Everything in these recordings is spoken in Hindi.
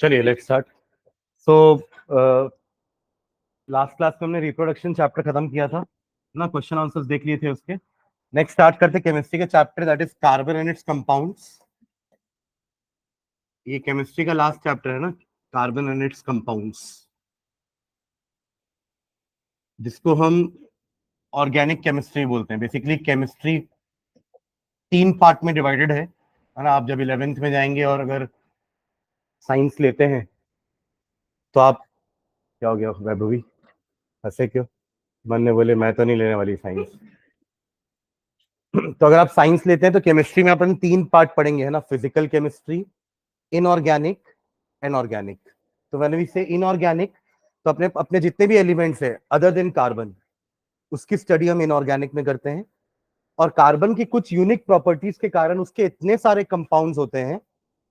चलिए let's start. So last class में हमने रिप्रोडक्शन चैप्टर खत्म किया था ना, क्वेश्चन आंसर्स देख लिए थे उसके। नेक्स्ट स्टार्ट करते केमिस्ट्री के chapter that is carbon and it's compounds. ये केमिस्ट्री का लास्ट चैप्टर है ना, कार्बन एंड इट्स कंपाउंड्स, जिसको हम ऑर्गेनिक केमिस्ट्री बोलते हैं। बेसिकली केमिस्ट्री 3 पार्ट में डिवाइडेड है ना। आप जब 11th में जाएंगे और अगर साइंस लेते हैं तो आप, क्या हो गया वैभवी, हंसे क्यों? मन ने बोले मैं तो नहीं लेने वाली साइंस। तो अगर आप साइंस लेते हैं तो केमिस्ट्री में अपन 3 पार्ट पढ़ेंगे है ना, फिजिकल केमिस्ट्री, इनऑर्गेनिक, एनऑर्गेनिक। तो व्हेन वी से इनऑर्गेनिक, तो अपने अपने जितने भी एलिमेंट्स है अदर देन कार्बन, उसकी स्टडी हम इनऑर्गेनिक में करते हैं। और कार्बन की कुछ यूनिक प्रॉपर्टीज के कारण उसके इतने सारे कंपाउंड्स होते हैं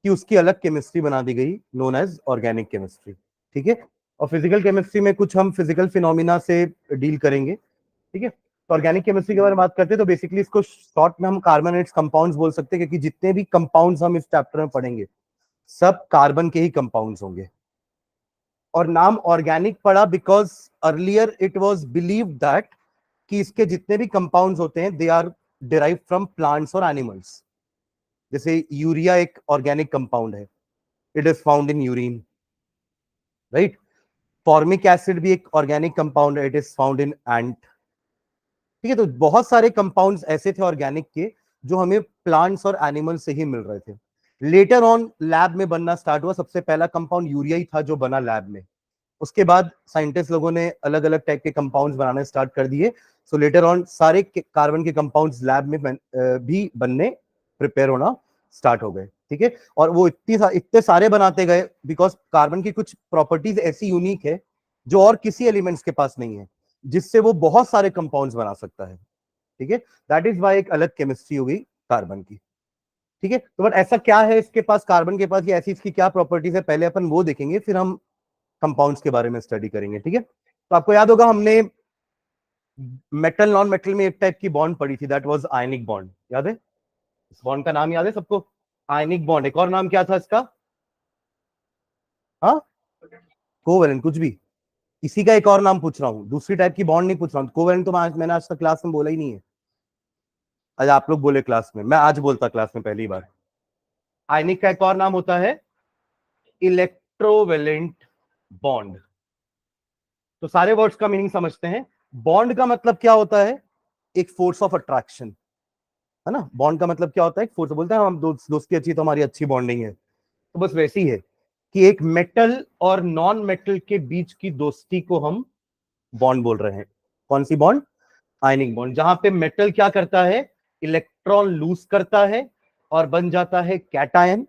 कि उसकी अलग केमिस्ट्री बना दी गई, नोन एज ऑर्गेनिक केमिस्ट्री। ठीक है। और फिजिकल केमिस्ट्री में कुछ हम फिजिकल फिनोमिना से डील करेंगे। ठीक है। तो ऑर्गेनिक केमिस्ट्री के बारे में बात करते हैं तो बेसिकली इसको शॉर्ट में हम कार्बोनेट्स कंपाउंड्स बोल सकते हैं, क्योंकि जितने भी कंपाउंड्स हम इस चैप्टर में पढ़ेंगे सब कार्बन के ही कंपाउंड्स होंगे। और नाम ऑर्गेनिक पड़ा because earlier it was believed that कि इसके जितने भी कंपाउंड्स होते हैं they are derive from plants और एनिमल्स। जैसे यूरिया एक ऑर्गेनिक कंपाउंड है, it is found in urine, right. Formic acid भी एक ऑर्गेनिक कंपाउंड है, it is found in ant. ठीक है। तो बहुत सारे कंपाउंड्स ऐसे थे ऑर्गेनिक के जो हमें प्लांट्स और एनिमल से ही मिल रहे थे। लेटर ऑन लैब में बनना स्टार्ट हुआ। सबसे पहला कंपाउंड यूरिया ही था जो बना लैब में। उसके बाद साइंटिस्ट लोगों ने अलग अलग टाइप के कंपाउंड्स बनाने स्टार्ट कर दिए। सो लेटर ऑन सारे कार्बन के कंपाउंड्स लैब में भी बनने, प्रिपेयर होना स्टार्ट हो गए। ठीक है। और वो इतने सारे बनाते गए बिकॉज कार्बन की कुछ प्रॉपर्टीज ऐसी यूनिक है जो और किसी एलिमेंट्स के पास नहीं है, जिससे वो बहुत सारे कंपाउंड्स बना सकता है। ठीक है। दैट इज वाई एक अलग केमिस्ट्री हो गई कार्बन की। ठीक है। तो बट ऐसा क्या है इसके पास, कार्बन के पास, ये ऐसी इसकी क्या प्रॉपर्टीज है, पहले अपन वो देखेंगे, फिर हम कंपाउंड्स के बारे में स्टडी करेंगे। ठीक है। तो आपको याद होगा हमने मेटल नॉन मेटल में एक टाइप की बॉन्ड पढ़ी थी, दैट वाज आयनिक बॉन्ड। याद है? इस बॉन्ड का नाम याद है सबको? Ionic bond. एक और नाम क्या था इसका? हाँ, कोवेलेंट। कुछ भी, इसी का एक और नाम पूछ रहा हूँ, दूसरी टाइप की बॉन्ड नहीं पूछ रहा हूँ। कोवेलेंट तो मैंने आज तक क्लास में बोला ही नहीं है। आज आप लोग बोले क्लास में, मैं आज बोलता क्लास में पहली बार। आयनिक का एक और नाम होता है इलेक्ट्रोवेलेंट बॉन्ड। तो सारे वर्ड्स का मीनिंग समझते हैं। बॉन्ड का मतलब क्या होता है? एक फोर्स ऑफ अट्रैक्शन, है ना। बॉन्ड का मतलब क्या होता है? एक फोर्स। बोलते हैं हम दोस्ती अच्छी तो हमारी अच्छी बॉन्डिंग है, तो बस वैसी है कि एक मेटल और नॉन मेटल के बीच की दोस्ती को हम बॉन्ड बोल रहे हैं। कौन सी बॉन्ड? Ionic bond. जहां पे मेटल क्या करता है? इलेक्ट्रॉन लूज करता है और बन जाता है कैटायन,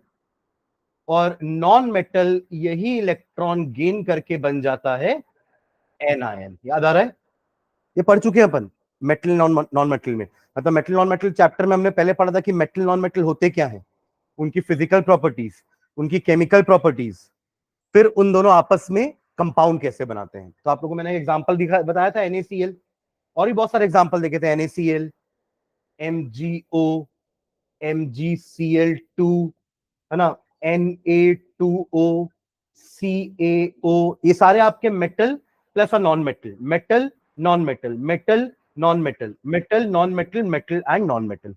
और नॉन मेटल यही इलेक्ट्रॉन गेन करके बन जाता है एनायन। याद आ रहा है? ये पढ़ चुके हैं अपन मेटल नॉन मेटल में। मतलब मेटल नॉन मेटल चैप्टर में हमने पहले पढ़ा था कि मेटल नॉन मेटल होते क्या है, उनकी फिजिकल प्रॉपर्टीज, उनकी केमिकल प्रॉपर्टीज, फिर उन दोनों आपस में कंपाउंड कैसे बनाते हैं। तो आप लोगों को मैंने एग्जांपल दिखा बताया था NaCl, और भी बहुत सारे एग्जांपल देखे थे। NaCl, MgO, MgCl2, है ना, Na2O, CaO, ये सारे आपके metal plus non metal, metal non metal, metal non metal, metal non metal, metal and non metal.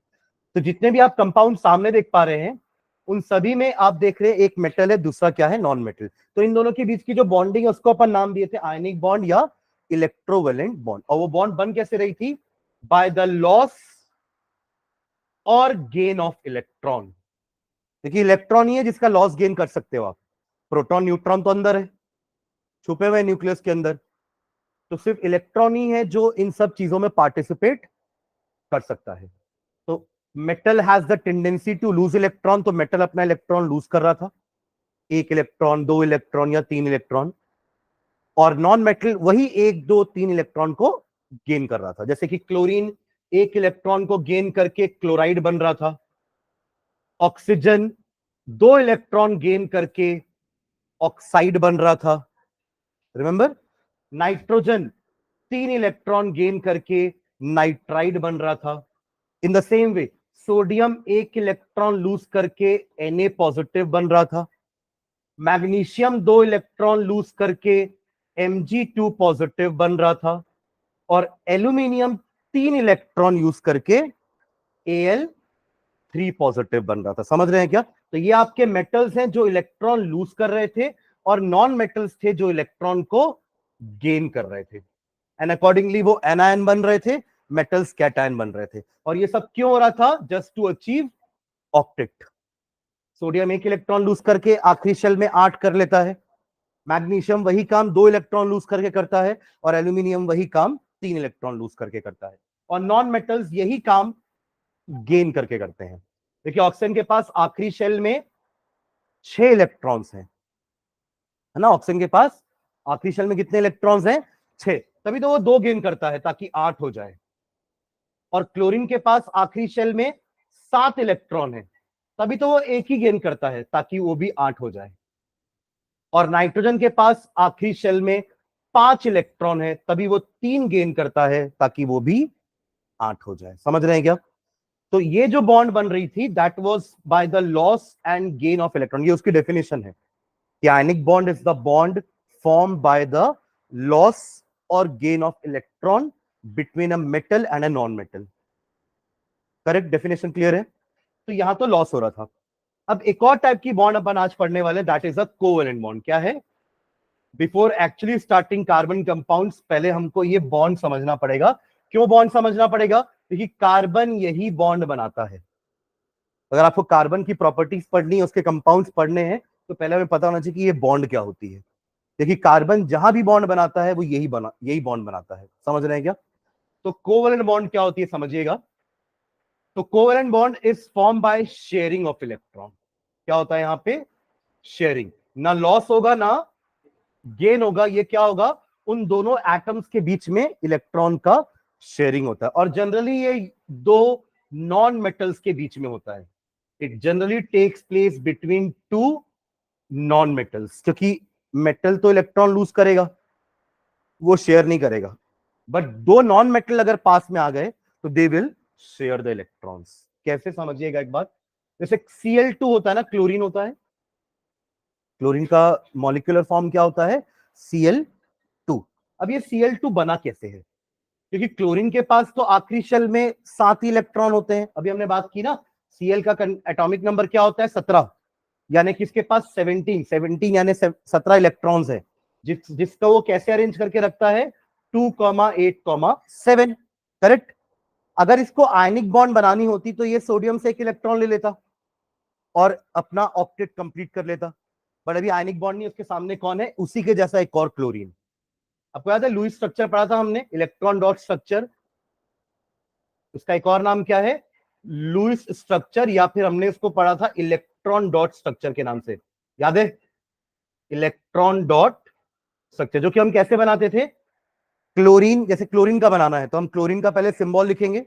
तो जितने भी आप कंपाउंड सामने देख पा रहे हैं उन सभी में आप देख रहे हैं एक मेटल है, दूसरा क्या है? Non metal. तो इन दोनों के बीच की जो बॉन्डिंग है उसको अपन नाम दिए थे आयनिक बॉन्ड या इलेक्ट्रोवेलेंट बॉन्ड। और वो बॉन्ड बन कैसे रही थी? बाय द लॉस और गेन ऑफ इलेक्ट्रॉन। देखिए इलेक्ट्रॉन ही है जिसका लॉस गेन कर सकते हो आप। प्रोटॉन न्यूट्रॉन तो अंदर है, छुपे हुए न्यूक्लियस के अंदर। तो सिर्फ इलेक्ट्रॉन ही है जो इन सब चीजों में पार्टिसिपेट कर सकता है। तो metal has the tendency to lose electron, तो मेटल अपना इलेक्ट्रॉन लूज कर रहा था, 1 इलेक्ट्रॉन, 2 इलेक्ट्रॉन या 3 इलेक्ट्रॉन। और नॉन मेटल वही 1 2 3 इलेक्ट्रॉन को गेन कर रहा था। जैसे कि क्लोरीन 1 इलेक्ट्रॉन को गेन करके क्लोराइड बन रहा था, ऑक्सीजन 2 इलेक्ट्रॉन गेन करके ऑक्साइड बन रहा था, रिमेंबर। नाइट्रोजन 3 इलेक्ट्रॉन गेन करके नाइट्राइड बन रहा था। In the same way sodium 1 electron lose करके Na पॉजिटिव बन रहा था। मैग्नीशियम 2 इलेक्ट्रॉन लूज करके Mg2 पॉजिटिव बन रहा था, और एल्यूमिनियम 3 इलेक्ट्रॉन यूज करके Al3 पॉजिटिव बन रहा था। समझ रहे हैं क्या? तो ये आपके मेटल्स हैं जो इलेक्ट्रॉन लूज कर रहे थे, और नॉन मेटल्स थे जो इलेक्ट्रॉन को गेन कर रहे थे, एंड अकॉर्डिंगली वो एनायन बन रहे थे, मेटल्स कैटायन बन रहे थे। और ये सब क्यों हो रहा था? Just to achieve octet. Sodium 1 electron lose करके आखिरी शेल में 8 कर लेता है, मैग्नीशियम वही काम 2 इलेक्ट्रॉन लूज करके करता है, और एल्यूमिनियम वही काम 3 इलेक्ट्रॉन लूज करके करता है, और नॉन मेटल्स यही काम गेन करके करते हैं। देखिए ऑक्सीजन के पास आखिरी शेल में 6 इलेक्ट्रॉन्स हैं, है ना? ऑक्सीजन के पास आखिरी शेल में कितने इलेक्ट्रॉन्स हैं? 6। तभी तो वो 2 गेन करता है ताकि 8 हो जाए। और क्लोरीन के पास आखिरी शेल में 7 इलेक्ट्रॉन है, तभी तो वो एक ही गेन करता है ताकि वो भी 8 हो जाए। और नाइट्रोजन के पास आखिरी शेल में 5 इलेक्ट्रॉन है, तभी वो 3 गेन करता है ताकि वो भी 8 हो जाए। समझ रहे हैं क्या? तो ये जो बॉन्ड बन रही थी, that was by the loss and gain of electron. ये उसकी डेफिनेशन है कि ionic bond is the bond form by the loss और gain of electron between a metal and a non metal. Correct? Definition clear है? तो यहां तो लॉस हो रहा था। अब एक और टाइप की बॉन्ड अपन आज पढ़ने वाले, that is a covalent bond. क्या है? Before actually starting carbon compounds, पहले हमको ये बॉन्ड समझना पड़ेगा। क्यों बॉन्ड समझना पड़ेगा? क्योंकि कार्बन यही बॉन्ड बनाता है। अगर आपको कार्बन की प्रॉपर्टीज पढ़नी है, उसके कंपाउंड्स पढ़ने हैं, तो पहले हमें पता होना चाहिए कि ये बॉन्ड क्या होती है। देखिए कार्बन जहां भी बॉन्ड बनाता है वो यही बॉन्ड बनाता है। समझ रहे हैं क्या? तो कोवेलेंट बॉन्ड क्या होती है समझिएगा। तो covalent bond is form by sharing of electron. क्या होता है यहां पे? शेयरिंग। ना लॉस होगा ना गेन होगा, ये क्या होगा? उन दोनों एटम्स के बीच में इलेक्ट्रॉन का शेयरिंग होता है, और जनरली ये दो नॉन मेटल्स के बीच में होता है। It generally takes place between two non metals, क्योंकि मेटल तो इलेक्ट्रॉन लूज करेगा, वो शेयर नहीं करेगा, बट दो नॉन मेटल अगर पास में आ गए तो they will share the electrons. कैसे? समझिएगा एक बात। जैसे Cl2 होता है ना, क्लोरीन होता है, क्लोरीन का मॉलिक्यूलर फॉर्म क्या होता है? Cl2। अब ये Cl2 बना कैसे है? क्योंकि क्लोरीन के पास तो आखिरी शेल में 7 ही इलेक्ट्रॉन होते हैं। अभी हमने बात की ना, Cl का एटॉमिक नंबर क्या होता है? 17, यानी कि इसके पास 17 यानी 17 इलेक्ट्रॉन्स है, जिसका वो कैसे अरेंज करके रखता है? 2,8,7। करेक्ट? अगर इसको आयनिक बॉन्ड बनानी होती तो ये सोडियम से एक इलेक्ट्रॉन ले लेता और अपना ऑक्टेट कंप्लीट कर लेता, बट अभी आयनिक बॉन्ड नहीं, उसके सामने कौन है? उसी के जैसा एक और क्लोरीन। आपको याद है लुईस स्ट्रक्चर पढ़ा था हमने, इलेक्ट्रॉन डॉट स्ट्रक्चर। उसका एक और नाम क्या है? लुईस स्ट्रक्चर, या फिर हमने उसको पढ़ा था इलेक्ट्रॉन डॉट स्ट्रक्चर के नाम से। याद है? इलेक्ट्रॉन डॉट स्ट्रक्चर, जो कि हम कैसे बनाते थे? क्लोरीन, जैसे क्लोरीन का बनाना है तो हम क्लोरीन का पहले सिंबल लिखेंगे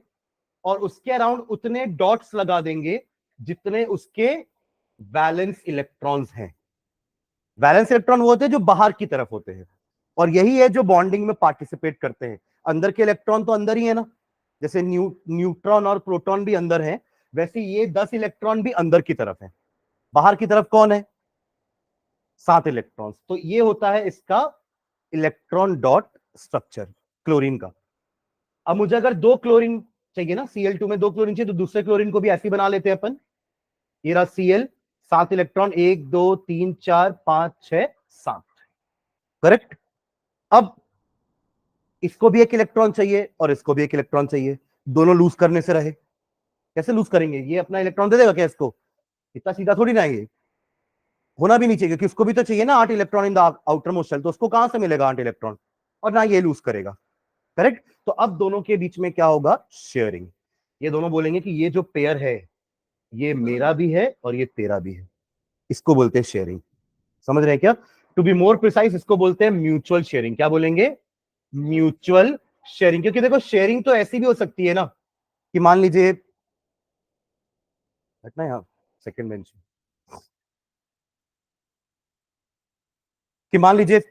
और उसके अराउंड उतने डॉट्स लगा देंगे जितने उसके वैलेंस इलेक्ट्रॉन्स हैं। वैलेंस इलेक्ट्रॉन वो होते हैं जो बाहर की तरफ होते हैं, और यही है जो बॉन्डिंग में पार्टिसिपेट करते हैं। अंदर के इलेक्ट्रॉन तो अंदर ही है ना, जैसे न्यूट्रॉन और प्रोटॉन भी अंदर है, वैसे ये 10 इलेक्ट्रॉन भी अंदर की तरफ है। बाहर की तरफ कौन है? 7 इलेक्ट्रॉन्स। तो ये होता है इसका इलेक्ट्रॉन डॉट स्ट्रक्चर क्लोरीन का। अब मुझे अगर 2 क्लोरीन चाहिए ना, Cl2 में 2 क्लोरीन चाहिए, तो दूसरे क्लोरीन को भी ऐसे ही बना लेते हैं अपन। ये रहा Cl, 7 इलेक्ट्रॉन, 1 2 3 4 5 6 7। करेक्ट? अब इसको भी एक इलेक्ट्रॉन चाहिए और इसको भी एक इलेक्ट्रॉन चाहिए, दोनों लूज करने से रहे। कैसे लूज करेंगे? ये अपना इलेक्ट्रॉन दे देगा क्या इसको? इतना सीधा थोड़ी ना है ये, होना भी नहीं चाहिए, क्योंकि उसको भी तो चाहिए ना 8 electron in the outermost shell, तो उसको कहां से मिलेगा 8 इलेक्ट्रॉन? और ना ये लूज करेगा। करेक्ट? तो अब दोनों के बीच में क्या होगा? शेयरिंग। ये दोनों बोलेंगे कि ये जो पेयर है ये मेरा भी है और ये तेरा भी है, इसको बोलते हैं शेयरिंग। समझ रहे हैं क्या? टू बी मोर प्रिसाइज, इसको बोलते हैं म्यूचुअल शेयरिंग। क्या बोलेंगे? Mutual sharing. क्योंकि देखो शेयरिंग तो ऐसी भी हो सकती है ना, कि मान लीजिए, हटना यहाँ सेकंड बेंच, कि मान लीजिए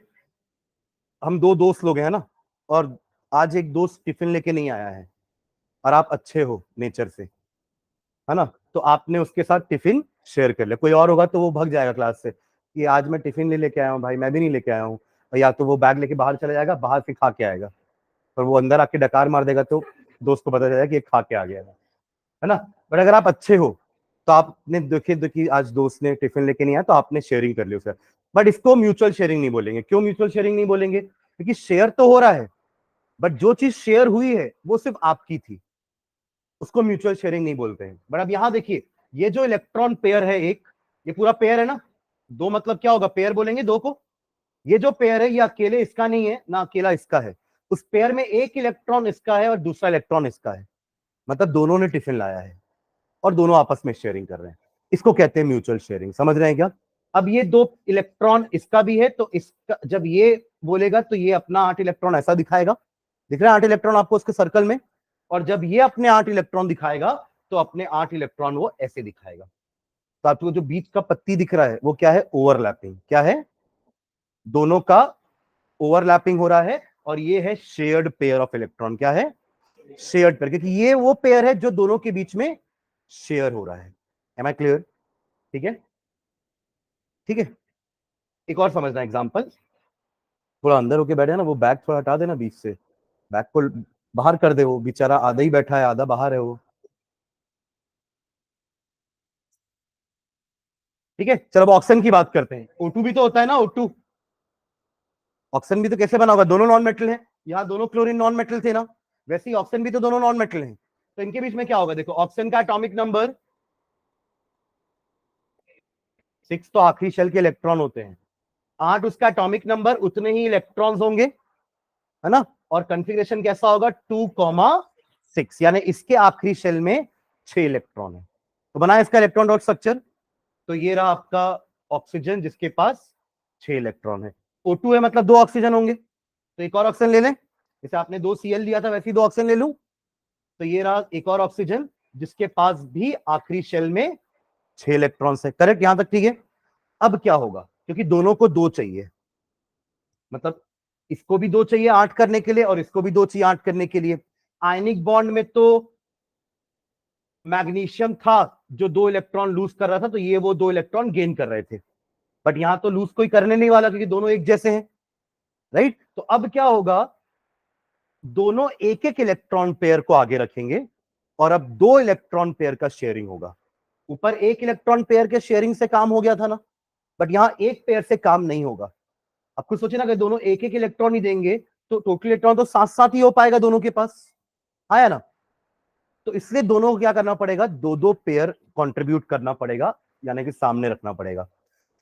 हम दो दोस्त लोग हैं ना, और आज एक दोस्त टिफिन लेके नहीं आया है, और आप अच्छे हो नेचर से, है ना, तो आपने उसके साथ टिफिन शेयर कर लिया। कोई और होगा तो वो भाग जाएगा क्लास से, कि आज मैं टिफिन ले लेके आया हूँ, भाई मैं भी नहीं लेके आया हूँ, या तो वो बैग लेके बाहर चला जाएगा, बाहर से खा के आएगा, पर वो अंदर आके डकार मार देगा तो दोस्त को पता चलेगा कि ये खा के आ गया है ना। बट अगर आप अच्छे हो तो आपने देखिए आज दोस्त ने टिफिन लेके नहीं आया तो आपने शेयरिंग कर ली उससे। बट इसको म्यूचुअल शेयरिंग नहीं बोलेंगे। क्यों म्यूचुअल शेयरिंग नहीं बोलेंगे? क्योंकि शेयर तो हो रहा है, बट जो चीज शेयर हुई है वो सिर्फ आपकी थी, उसको म्यूचुअल शेयरिंग नहीं बोलते हैं। बट अब यहां देखिए, ये जो इलेक्ट्रॉन पेयर है एक, ये पूरा पेयर है ना, दो मतलब क्या होगा, पेयर बोलेंगे दो को। ये जो पेयर है ये अकेले इसका नहीं है ना, अकेला इसका है। उस पेयर में एक इलेक्ट्रॉन इसका है और दूसरा इलेक्ट्रॉन इसका है, मतलब दोनों ने टिफिन लाया है और दोनों आपस में शेयरिंग कर रहे हैं। इसको कहते हैं म्यूचुअल शेयरिंग। समझ रहे हैं क्या? अब ये दो इलेक्ट्रॉन इसका भी है, तो इसका जब ये बोलेगा तो ये अपना 8 इलेक्ट्रॉन ऐसा दिखाएगा, दिख रहा है 8 इलेक्ट्रॉन आपको उसके सर्कल में। और जब ये अपने 8 इलेक्ट्रॉन दिखाएगा तो अपने 8 इलेक्ट्रॉन वो ऐसे दिखाएगा। तो आपको जो बीच का पत्ती दिख रहा है वो क्या है? ओवरलैपिंग। क्या है? दोनों का ओवरलैपिंग हो रहा है। और ये है शेयर्ड पेयर ऑफ इलेक्ट्रॉन। क्या है? शेयर्ड पेयर, क्योंकि ये वो पेयर है जो दोनों के बीच में शेयर हो रहा है। Am I clear? ठीक है, ठीक है। एक और समझना एग्जांपल, थोड़ा अंदर होके बैठे ना, वो बैग थोड़ा हटा देना बीच से, बैग को बाहर कर दे, वो बेचारा आधा ही बैठा है आधा बाहर है वो। ठीक है, चलो अब ऑक्सीजन की बात करते हैं। O2 भी तो होता है ना, O2। ऑक्सीजन भी तो कैसे बना होगा? दोनों नॉन मेटल है, यहाँ दोनों क्लोरीन नॉन मेटल थे ना, वैसे ही ऑक्सीजन भी तो दोनों नॉन मेटल हैं। तो इनके बीच में क्या होगा? देखो, ऑक्सीजन का एटॉमिक नंबर 6, तो आखिरी शेल के इलेक्ट्रॉन होते हैं। 8 उसका एटॉमिक नंबर, उतने ही इलेक्ट्रॉन्स होंगे, है ना। और कॉन्फ़िगरेशन कैसा होगा? 2,6, यानी इसके आखिरी शेल में 6 इलेक्ट्रॉन है। तो बना इसका इलेक्ट्रॉन डॉट स्ट्रक्चर। तो ये रहा आपका ऑक्सीजन जिसके पास 6 इलेक्ट्रॉन है। O2 है मतलब 2 ऑक्सीजन होंगे, तो एक और ऑक्सीजन ले लें। जैसे आपने 2 Cl लिया था वैसे ही 2 ऑक्सीजन ले लूं। तो ये रहा एक और ऑक्सीजन जिसके पास भी आखिरी शेल में 6 इलेक्ट्रॉन्स है। करेक्ट? यहां तक ठीक है। अब क्या होगा? क्योंकि दोनों को 2 चाहिए, मतलब इसको भी 2 चाहिए 8 करने के लिए और इसको भी 2 चाहिए 8 करने के लिए। आयनिक बॉन्ड में तो मैग्नीशियम था जो 2 इलेक्ट्रॉन लूज कर रहा था, तो ये वो 2 इलेक्ट्रॉन गेन कर रहे थे। बट यहां तो लूज कोई करने नहीं वाला क्योंकि दोनों एक जैसे हैं, राइट। तो अब क्या होगा? दोनों एक एक इलेक्ट्रॉन पेयर को आगे रखेंगे और अब 2 इलेक्ट्रॉन पेयर का शेयरिंग होगा। ऊपर एक इलेक्ट्रॉन पेयर के शेयरिंग से काम हो गया था ना, बट यहां एक पेयर से काम नहीं होगा। अब कुछ सोचिए ना, अगर दोनों एक एक इलेक्ट्रॉन ही देंगे तो टोटल इलेक्ट्रॉन तो साथ साथ ही हो पाएगा दोनों के पास, आया ना। तो इसलिए दोनों को क्या करना पड़ेगा? 2-2 पेयर कंट्रीब्यूट करना पड़ेगा, यानी कि सामने रखना पड़ेगा।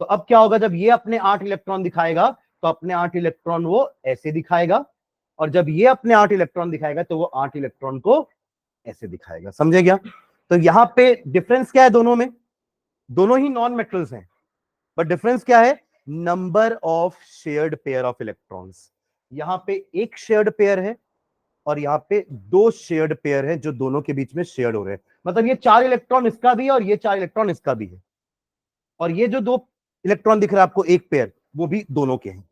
तो अब क्या होगा? जब ये अपने 8 इलेक्ट्रॉन दिखाएगा तो अपने 8 इलेक्ट्रॉन वो ऐसे दिखाएगा, और जब ये अपने 8 इलेक्ट्रॉन दिखाएगा तो वो 8 इलेक्ट्रॉन को ऐसे दिखाएगा। समझे क्या? तो यहां पे डिफरेंस क्या है दोनों में? दोनों ही नॉन मेटल्स हैं, बट डिफरेंस क्या है? Number of shared pair of electrons. यहां पे एक शेयर्ड पेयर है और यहाँ पे 2 शेयर्ड पेयर है जो दोनों के बीच में शेयर्ड हो रहे हैं। मतलब ये 4 इलेक्ट्रॉन इसका भी है और ये 4 इलेक्ट्रॉन इसका भी है, और ये जो 2 इलेक्ट्रॉन दिख रहा है आपको एक पेयर, वो भी दोनों के हैं।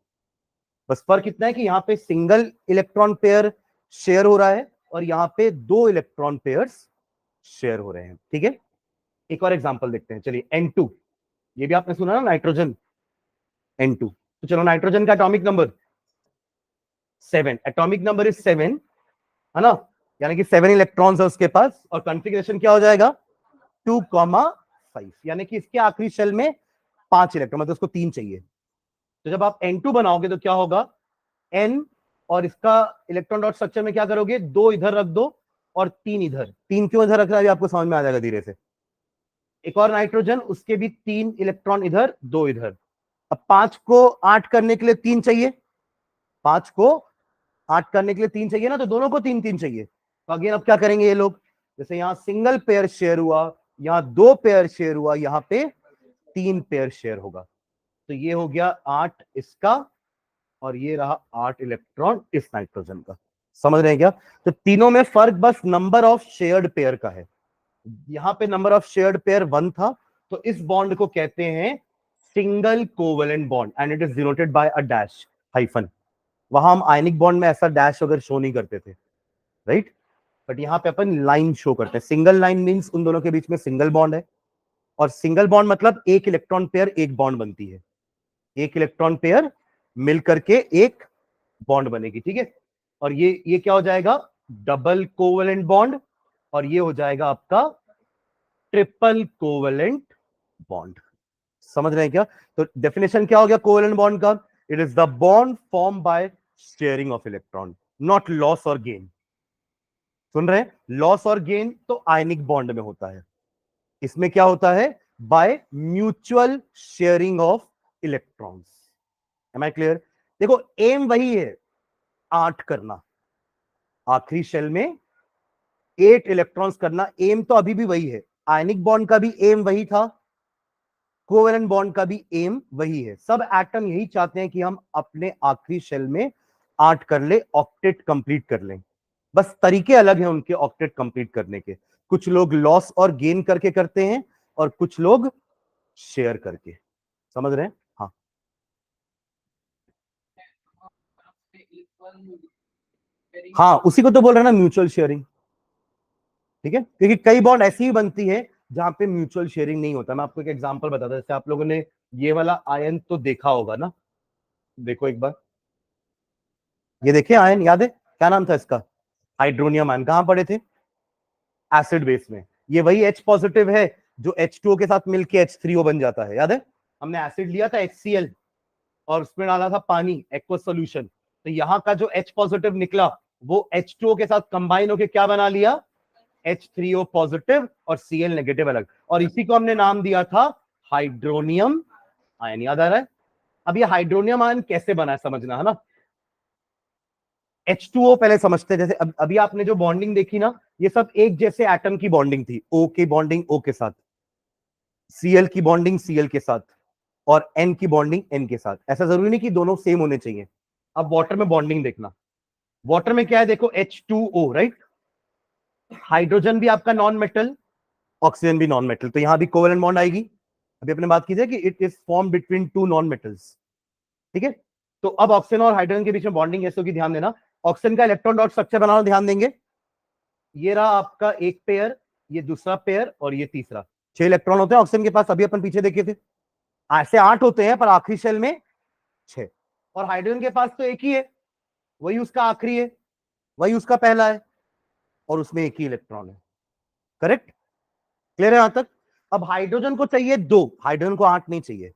बस फर्क इतना है कि यहाँ पे सिंगल इलेक्ट्रॉन पेयर शेयर हो रहा है और यहाँ पे 2 इलेक्ट्रॉन पेयर्स शेयर हो रहे हैं। ठीक है, एक और एग्जांपल देखते हैं। चलिए N2, ये भी आपने सुना ना, नाइट्रोजन N2। तो चलो, नाइट्रोजन का atomic number 7, atomic number is 7, है ना, यानी कि 7 इलेक्ट्रॉन्स है उसके पास। और कॉन्फ़िगरेशन क्या हो जाएगा? 2,5, यानी कि इसके आखिरी शेल में 5 इलेक्ट्रॉन, मतलब उसको 3 चाहिए। तो जब आप N2 बनाओगे तो क्या होगा? N और इसका इलेक्ट्रॉन डॉट स्ट्रक्चर में क्या करोगे? 2 इधर रख दो और 3 इधर। 3 क्यों इधर रख रहा है आपको समझ में आ जाएगा धीरे से। एक और नाइट्रोजन, उसके भी 3 इलेक्ट्रॉन इधर 2 इधर। अब 5 को 8 करने के लिए 3 चाहिए, 5 को 8 करने के लिए 3 चाहिए ना, तो दोनों को 3-3 चाहिए। तो अगेन अब क्या करेंगे ये लोग? जैसे यहां सिंगल पेयर शेयर हुआ, यहां 2 पेयर शेयर हुआ, यहां पे 3 पेयर शेयर होगा। तो ये हो गया 8 इसका और ये रहा 8 इलेक्ट्रॉन इस नाइट्रोजन का। समझ रहे हैं क्या? तो तीनों में फर्क बस नंबर ऑफ शेयर्ड पेयर का है। यहां पे नंबर ऑफ शेयर्ड पेयर 1 था, तो इस बॉन्ड को कहते हैं single covalent bond and it is denoted by a dash, hyphen. वहां हम आयनिक बॉन्ड में ऐसा डैश वगैरह शो नहीं करते थे, राइट। बट यहाँ पे अपन लाइन शो करते हैं। सिंगल लाइन मींस उन दोनों के बीच में सिंगल बॉन्ड है, और सिंगल बॉन्ड मतलब एक इलेक्ट्रॉन पेयर एक बॉन्ड बनती है। एक इलेक्ट्रॉन पेयर मिल करके एक बॉन्ड बनेगी, ठीक है। और ये क्या हो जाएगा, डबल कोवेलेंट बॉन्ड, और ये हो जाएगा आपका ट्रिपल कोवेलेंट बॉन्ड। समझ रहे हैं क्या? तो डेफिनेशन क्या हो गया कोवेलेंट बॉन्ड का, it is the bond form by sharing of electron, not loss और गेन। सुन रहे हैं, लॉस और गेन तो आयनिक बॉन्ड में होता है, इसमें क्या होता है, by mutual sharing of electrons. Am I clear? देखो एम वही है, 8 करना, आखिरी शेल में 8 इलेक्ट्रॉन्स करना, एम तो अभी भी वही है। आयनिक बॉन्ड का भी एम वही था, कोवेलेंट बॉन्ड का भी एम वही है। सब एटम यही चाहते हैं कि हम अपने आखिरी शेल में 8 कर ले, ऑक्टेट कंप्लीट कर लें। बस तरीके अलग हैं उनके ऑक्टेट कंप्लीट करने के। कुछ लोग लॉस और गेन करके करते हैं, और कुछ लोग शेयर करके। समझ रहे हैं? हाँ, हाँ उसी को तो बोल रहे हैं ना, म्यूचुअल शेयरिंग। ठीक है, क्योंकि कई बॉन्ड ऐसी ही बनती है जहां पे म्यूचुअल शेयरिंग नहीं होता। मैं आपको एक एग्जांपल बताता हूं, जैसे आप लोगों ने ये वाला आयन तो देखा होगा ना, देखो एक बार, ये देखिए आयन, याद है क्या नाम था इसका, हाइड्रोनियम आयन। कहां पड़े थे, एसिड बेस में। ये वही H पॉजिटिव है जो H2O के साथ मिलके H3O बन जाता है, याद है? हमने एसिड लिया था HCl, और उसमें डाला था पानी, एक्वस सॉल्यूशन, तो यहाँ का जो H पॉजिटिव निकला वो H2O के साथ कंबाइन होके क्या बना लिया, H3O पॉजिटिव और Cl नेगेटिव अलग, और इसी को हमने नाम दिया था हाइड्रोनियम आयन। याद आ रहा है? अब ये हाइड्रोनियम आयन कैसे बना है समझना है ना। H2O पहले समझते हैं। जैसे अभी आपने जो बॉन्डिंग देखी ना, ये सब एक जैसे एटम की बॉन्डिंग थी, O की बॉन्डिंग O के साथ, Cl की बॉन्डिंग Cl के साथ, और N की बॉन्डिंग N के साथ। ऐसा जरूरी नहीं कि दोनों सेम होने चाहिए। अब वाटर में बॉन्डिंग देखना, वाटर में क्या है, देखो H2O, राइट? हाइड्रोजन भी आपका नॉन मेटल, ऑक्सीजन भी नॉन मेटल, तो यहां भी कोवेलेंट बॉन्ड आएगी। अभी अपने बात की थी कि it is form between two non metals, ठीक है। तो अब ऑक्सीजन और हाइड्रोजन के बीच में बॉन्डिंग कैसे होगी, ध्यान देना। ऑक्सीजन का इलेक्ट्रॉन डॉट स्ट्रक्चर बनाना ध्यान देंगे। ये रहा आपका एक पेयर, ये दूसरा पेयर, और ये तीसरा। 6 इलेक्ट्रॉन होते हैं ऑक्सीजन के पास, अभी अपन पीछे देखे थे। ऐसे 8 होते हैं, पर आखिरी शेल में 6। और हाइड्रोजन के पास तो एक ही है, वही उसका आखिरी है, वही उसका पहला है, और उसमें एक ही इलेक्ट्रॉन है। करेक्ट? क्लियर है यहां तक? अब हाइड्रोजन को चाहिए 2, हाइड्रोजन को 8 नहीं चाहिए।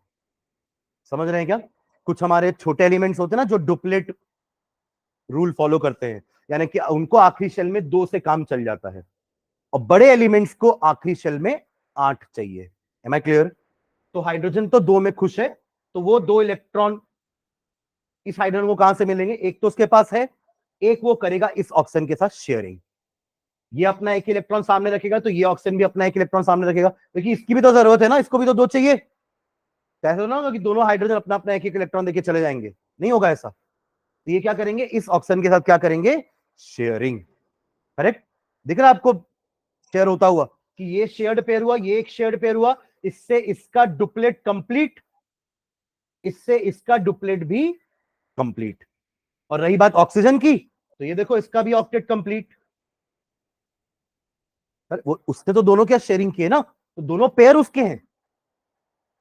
समझ रहे हैं क्या? कुछ हमारे छोटे एलिमेंट्स होते हैं ना जो डुप्लेट रूल फॉलो करते हैं, यानी कि उनको आखिरी शेल में 2 से काम चल जाता है, और बड़े एलिमेंट्स को आखिरी शेल में 8 चाहिए। Am I clear? तो हाइड्रोजन तो 2 में खुश है, तो वो 2 इलेक्ट्रॉन इस हाइड्रोजन को कहां से मिलेंगे, एक तो उसके पास है, एक वो करेगा इस ऑक्सीजन के साथ शेयरिंग। ये अपना एक इलेक्ट्रॉन सामने रखेगा, तो ये ऑक्सीजन भी अपना एक इलेक्ट्रॉन सामने रखेगा, क्योंकि इसकी भी तो जरूरत है ना, इसको भी तो 2 चाहिए। तो ऐसा ना होगा कि दोनों हाइड्रोजन अपना अपना एक एक इलेक्ट्रॉन देके चले जाएंगे, नहीं होगा ऐसा। तो ये क्या करेंगे, इस ऑक्सीजन के साथ क्या करेंगे, शेयरिंग। करेक्ट? दिख रहा है आपको शेयर होता हुआ, कि ये शेयर्ड पेयर हुआ, ये एक शेयर्ड पेयर हुआ, इससे इसका डुप्लेट कंप्लीट, इससे इसका डुप्लेट भी कंप्लीट। और रही बात ऑक्सीजन की, तो ये देखो इसका भी ऑक्टेट कंप्लीट। वो उसने तो दोनों क्या शेयरिंग की है ना, तो दोनों पेयर उसके हैं।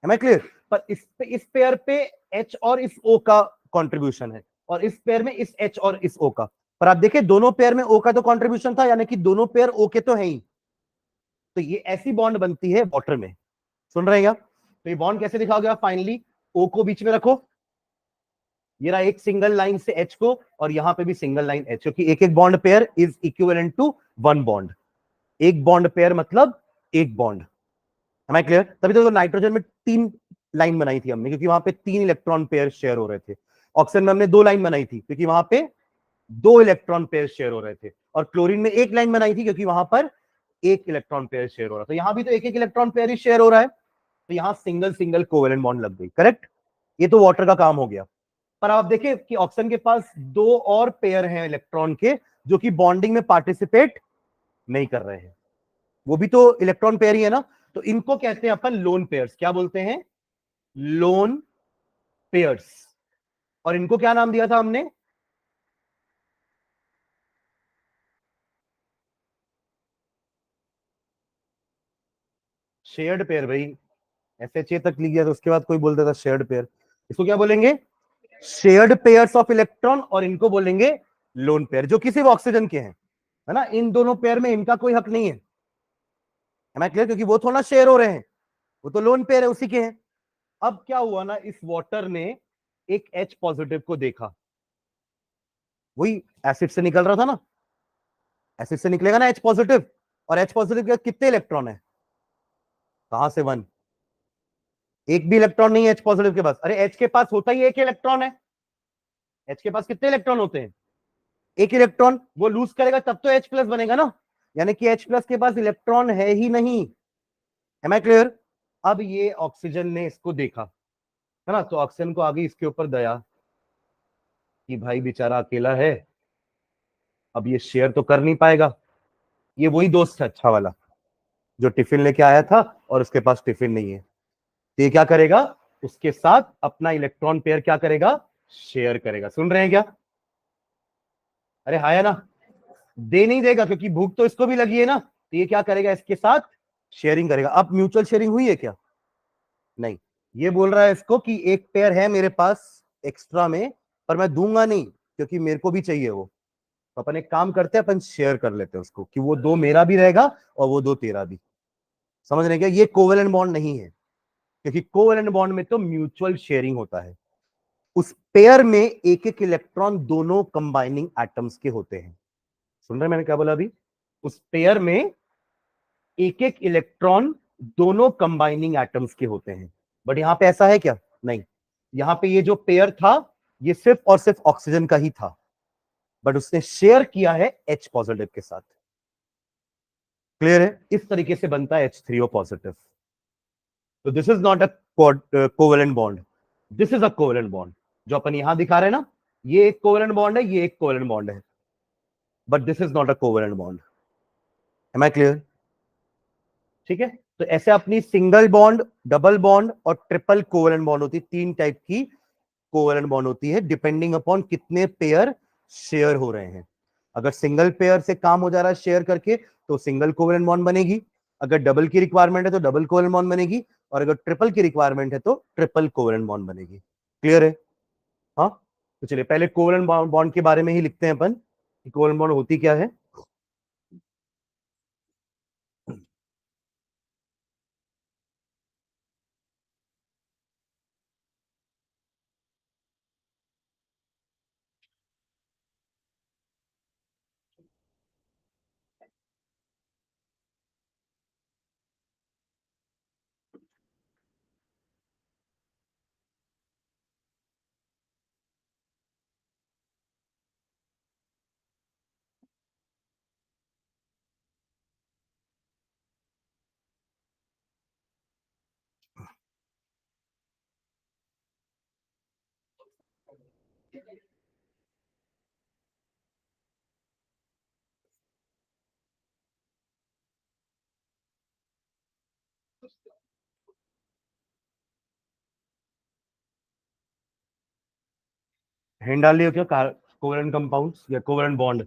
Am I clear? पर इस पेयर पे H और इस O का कंट्रीब्यूशन है, और इस पेयर में इस H और इस O का। पर आप देखिए दोनों पेयर में O का तो कंट्रीब्यूशन था, यानी कि दोनों पेयर O के तो है ही। तो ये ऐसी बॉन्ड बनती है वाटर में। सुन रहे हैं क्या? तो ये बॉन्ड कैसे दिखाओगे आप, फाइनली O को बीच में रखो, ये रहा एक सिंगल लाइन से H को, और यहां पे भी सिंगल लाइन H, क्योंकि एक एक bond pair is equivalent to 1 bond. एक बॉन्ड पेयर मतलब एक बॉन्ड। है क्लियर? तभी तो नाइट्रोजन में 3 लाइन बनाई थी हमने, क्योंकि वहां पे 3 इलेक्ट्रॉन पेयर शेयर हो रहे थे। ऑक्सीजन में हमने 2 लाइन बनाई थी, क्योंकि वहां पे 2 इलेक्ट्रॉन पेयर शेयर हो रहे थे। और क्लोरीन में 1 लाइन बनाई थी, क्योंकि वहां पर 1 इलेक्ट्रॉन पेयर शेयर हो रहा था। यहां भी तो एक एक इलेक्ट्रॉन पेयर ही शेयर हो रहा है, तो यहां सिंगल सिंगल कोवेलेंट बॉन्ड लग गई। करेक्ट? ये तो वाटर का काम हो गया। पर आप देखिए कि ऑक्सीजन के पास 2 और पेयर हैं इलेक्ट्रॉन के, जो कि बॉन्डिंग में पार्टिसिपेट नहीं कर रहे हैं। वो भी तो इलेक्ट्रॉन पेयर ही है ना, तो इनको कहते हैं अपन लोन पेयर्स। क्या बोलते हैं, लोन पेयर्स। और इनको क्या नाम दिया था हमने, शेयर्ड पेयर। भाई SHA तक लिख गया तो उसके बाद कोई बोल देता शेयर्ड पेयर। इसको क्या बोलेंगे? शेयर्ड पेयर्स ऑफ इलेक्ट्रॉन, और इनको बोलेंगे लोन पेयर, जो किसी ऑक्सीजन के हैं, है ना। इन दोनों पेयर में इनका कोई हक नहीं है, मैं क्लियर? क्योंकि वो थोड़ा शेयर हो रहे हैं, वो तो लोन पेयर है, उसी के हैं। अब क्या हुआ ना, इस वाटर ने एक H पॉजिटिव को देखा, वही एसिड से निकल रहा था ना, एसिड से निकलेगा ना H पॉजिटिव, और H पॉजिटिव के कितने इलेक्ट्रॉन है? कहां से 1? एक भी इलेक्ट्रॉन नहीं है H पॉजिटिव के पास। अरे H के पास होता ही एक इलेक्ट्रॉन है। H के पास कितने इलेक्ट्रॉन होते हैं? एक इलेक्ट्रॉन। वो लूज करेगा तब तो H प्लस बनेगा ना, यानी कि H प्लस के पास इलेक्ट्रॉन है ही नहीं। Am I clear? अब ये ऑक्सीजन ने इसको देखा, है ना, तो ऑक्सीजन को आगे इसके ऊपर दया कि भाई बेचारा अकेला है, अब ये शेयर तो कर नहीं पाएगा। ये वही दोस्त है अच्छा वाला, जो टिफिन लेके आया था और उसके पास टिफिन नहीं है, तो ये क्या करेगा? उसके साथ अपना इलेक्ट्रॉन पेयर क्या करेगा? शेयर करेगा। सुन रहे हैं क्या? अरे हाँ, है ना। दे नहीं देगा क्योंकि भूख तो इसको भी लगी है ना, तो ये क्या करेगा? इसके साथ शेयरिंग करेगा। अब म्यूचुअल शेयरिंग हुई है क्या? नहीं। ये बोल रहा है इसको कि एक पेयर है मेरे पास एक्स्ट्रा में, पर मैं दूंगा नहीं क्योंकि मेरे को भी चाहिए वो। तो अपन एक काम करते हैं, अपन शेयर कर लेते हैं उसको, कि वो 2 मेरा भी रहेगा और वो 2 तेरा भी। समझ रहे हैं क्या? ये कोवेलेंट बॉन्ड नहीं है, क्योंकि कोवेलेंट बॉन्ड में तो म्यूचुअल शेयरिंग होता है। उस पेयर में एक एक इलेक्ट्रॉन दोनों कंबाइनिंग एटम्स के होते हैं। सुन रहे हैं मैंने क्या बोला अभी? उस पेयर में एक एक इलेक्ट्रॉन दोनों कंबाइनिंग एटम्स के होते हैं। बट यहां पे ऐसा है क्या? नहीं। यहां पे ये जो पेयर था, ये सिर्फ और सिर्फ ऑक्सीजन का ही था, बट उसने शेयर किया है H पॉजिटिव के साथ। क्लियर है? इस तरीके से बनता है H3O पॉजिटिव। तो this is not a covalent bond, this is a covalent bond. जो अपन यहां दिखा रहे हैं ना, ये एक कोवेलेंट बॉन्ड है, ये एक कोवेलेंट बॉन्ड है, but this is not a covalent bond. Am I clear? ठीक है। तो ऐसे अपनी सिंगल बॉन्ड, डबल बॉन्ड और ट्रिपल कोवेलेंट बॉन्ड होती है। 3 टाइप की कोवेलेंट बॉन्ड होती है, डिपेंडिंग अपॉन कितने पेयर शेयर हो रहे हैं। अगर सिंगल पेयर से काम हो जा रहा है शेयर करके, तो सिंगल कोवेलेंट बॉन्ड बनेगी। अगर डबल की रिक्वायरमेंट है तो डबल कोवेलेंट बॉन्ड बनेगी, और अगर ट्रिपल की रिक्वायरमेंट है तो ट्रिपल कोवेलेंट बॉन्ड बनेगी। क्लियर है? हाँ। तो चलिए पहले कोवेलेंट बॉन्ड के बारे में ही लिखते हैं अपन, कि कोवेलेंट बॉन्ड होती क्या है। हिंट डालिए क्या? कोवेलेंट कंपाउंड्स या covalent bond?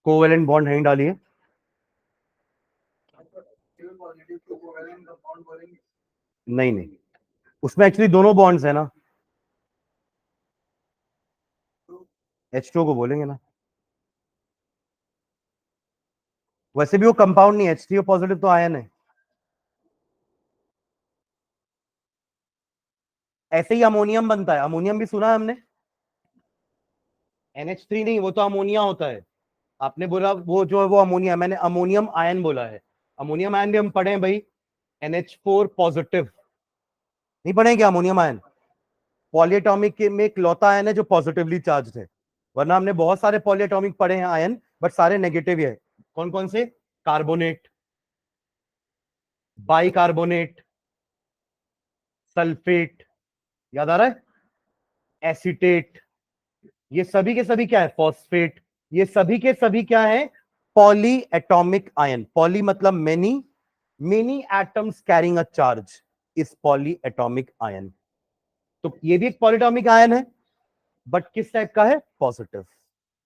Covalent bond hint डालिए। नहीं नहीं, उसमें एक्चुअली दोनों बॉन्ड्स है ना, H2O को बोलेंगे ना। वैसे भी वो कंपाउंड नहीं है, H3O पॉजिटिव तो आयन है। ऐसे ही अमोनियम बनता है, अमोनियम भी सुना है हमने। NH3 नहीं, वो तो अमोनिया होता है। आपने बोला वो जो है वो अमोनिया, मैंने अमोनियम आयन बोला है। अमोनियम आयन भी हम पढ़े हैं भाई, NH4 पॉजिटिव। नहीं पढ़े क्या अमोनियम आयन? पॉलीएटॉमिक के में एक लौता आयन है जो पॉजिटिवली चार्ज है, वरना हमने बहुत सारे पॉलीएटॉमिक पढ़े हैं आयन, बट सारे नेगेटिव ही है। कौन कौन से? कार्बोनेट, बाइकार्बोनेट, सल्फेट, याद आ रहा है, एसीटेट, ये सभी के सभी क्या है? फॉस्फेट। ये सभी के सभी क्या है? Poly atomic ion. पॉली मतलब many, many atoms carrying a charge is poly atomic ion. तो ये भी एक पॉलीटॉमिक आयन है, बट किस टाइप का है? पॉजिटिव।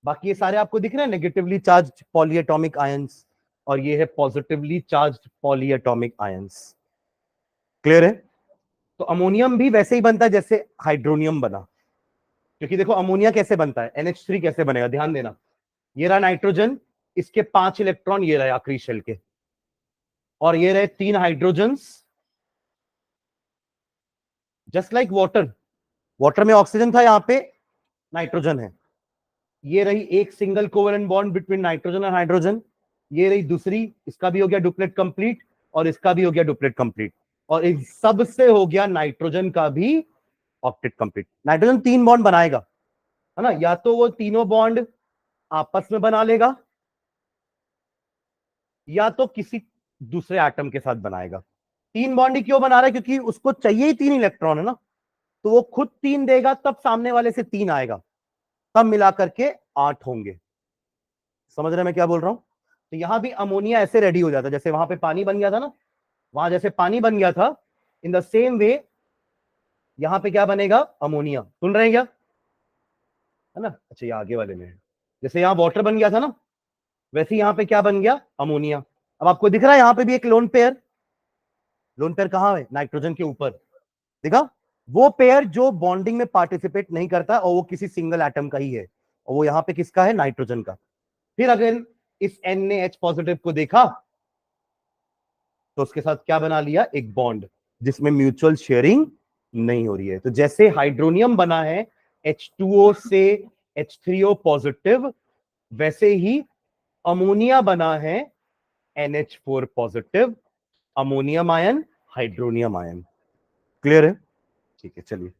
बाकी ये सारे आपको दिख रहे हैं नेगेटिवली चार्ज पॉलीएटॉमिक आयंस, और ये है positively charge polyatomic ions. Clear है? तो अमोनियम भी वैसे ही बनता है जैसे हाइड्रोनियम बना, क्योंकि देखो अमोनिया कैसे बनता है, NH3 कैसे बनेगा, ध्यान देना, ये रहा नाइट्रोजन, इसके 5 इलेक्ट्रॉन ये रहे आखिरी शेल के, और ये रहे 3 hydrogens, just like water, water में ऑक्सीजन था, यहां पे नाइट्रोजन है, ये रही एक single covalent bond between nitrogen और हाइड्रोजन, ये रही दूसरी, इसका भी हो गया डुप्लेट कंप्लीट, और इसका भी हो गया डुप्लेट कंप्लीट, और इस सब से हो गया नाइट्रोजन का भी ऑक्टेट कंप्लीट। नाइट्रोजन 3 बॉन्ड बनाएगा, है ना, या तो वो तीनों बॉन्ड आपस में बना लेगा, या तो किसी दूसरे एटम के साथ बनाएगा। 3 बॉन्ड ही क्यों बना रहा है, क्योंकि उसको चाहिए ही 3 इलेक्ट्रॉन, है ना, तो वो खुद 3 देगा, तब सामने वाले से 3 आएगा, तब मिलाकर के 8 होंगे। समझ रहे हैं मैं क्या बोल रहा हूं? तो यहां भी अमोनिया ऐसे रेडी हो जाता है, जैसे वहां पे पानी बन गया था ना, वहां जैसे पानी बन गया था, इन द सेम वे यहां पे क्या बनेगा, अमोनिया। सुन रहे हैं क्या, है ना? अच्छा, ये आगे वाले में है, जैसे यहां वाटर बन गया था ना, वैसे यहां पे क्या बन गया, अमोनिया। अब आपको दिख रहा है यहां पे भी एक लोन पेयर, लोन पेयर कहां है, नाइट्रोजन के ऊपर, देखा, वो पेयर जो बॉन्डिंग में पार्टिसिपेट नहीं करता, और वो किसी सिंगल एटम का ही है, और वो यहां पे किसका है, नाइट्रोजन का। फिर अगर इस NaH पॉजिटिव को देखा, तो उसके साथ क्या बना लिया, एक बॉन्ड जिसमें म्यूचुअल शेयरिंग नहीं हो रही है। तो जैसे हाइड्रोनियम बना है H2O से H3O पॉजिटिव, वैसे ही अमोनिया बना है NH4 positive, ammonium ion, hydronium ion. Clear है? ठीक है, चलिए।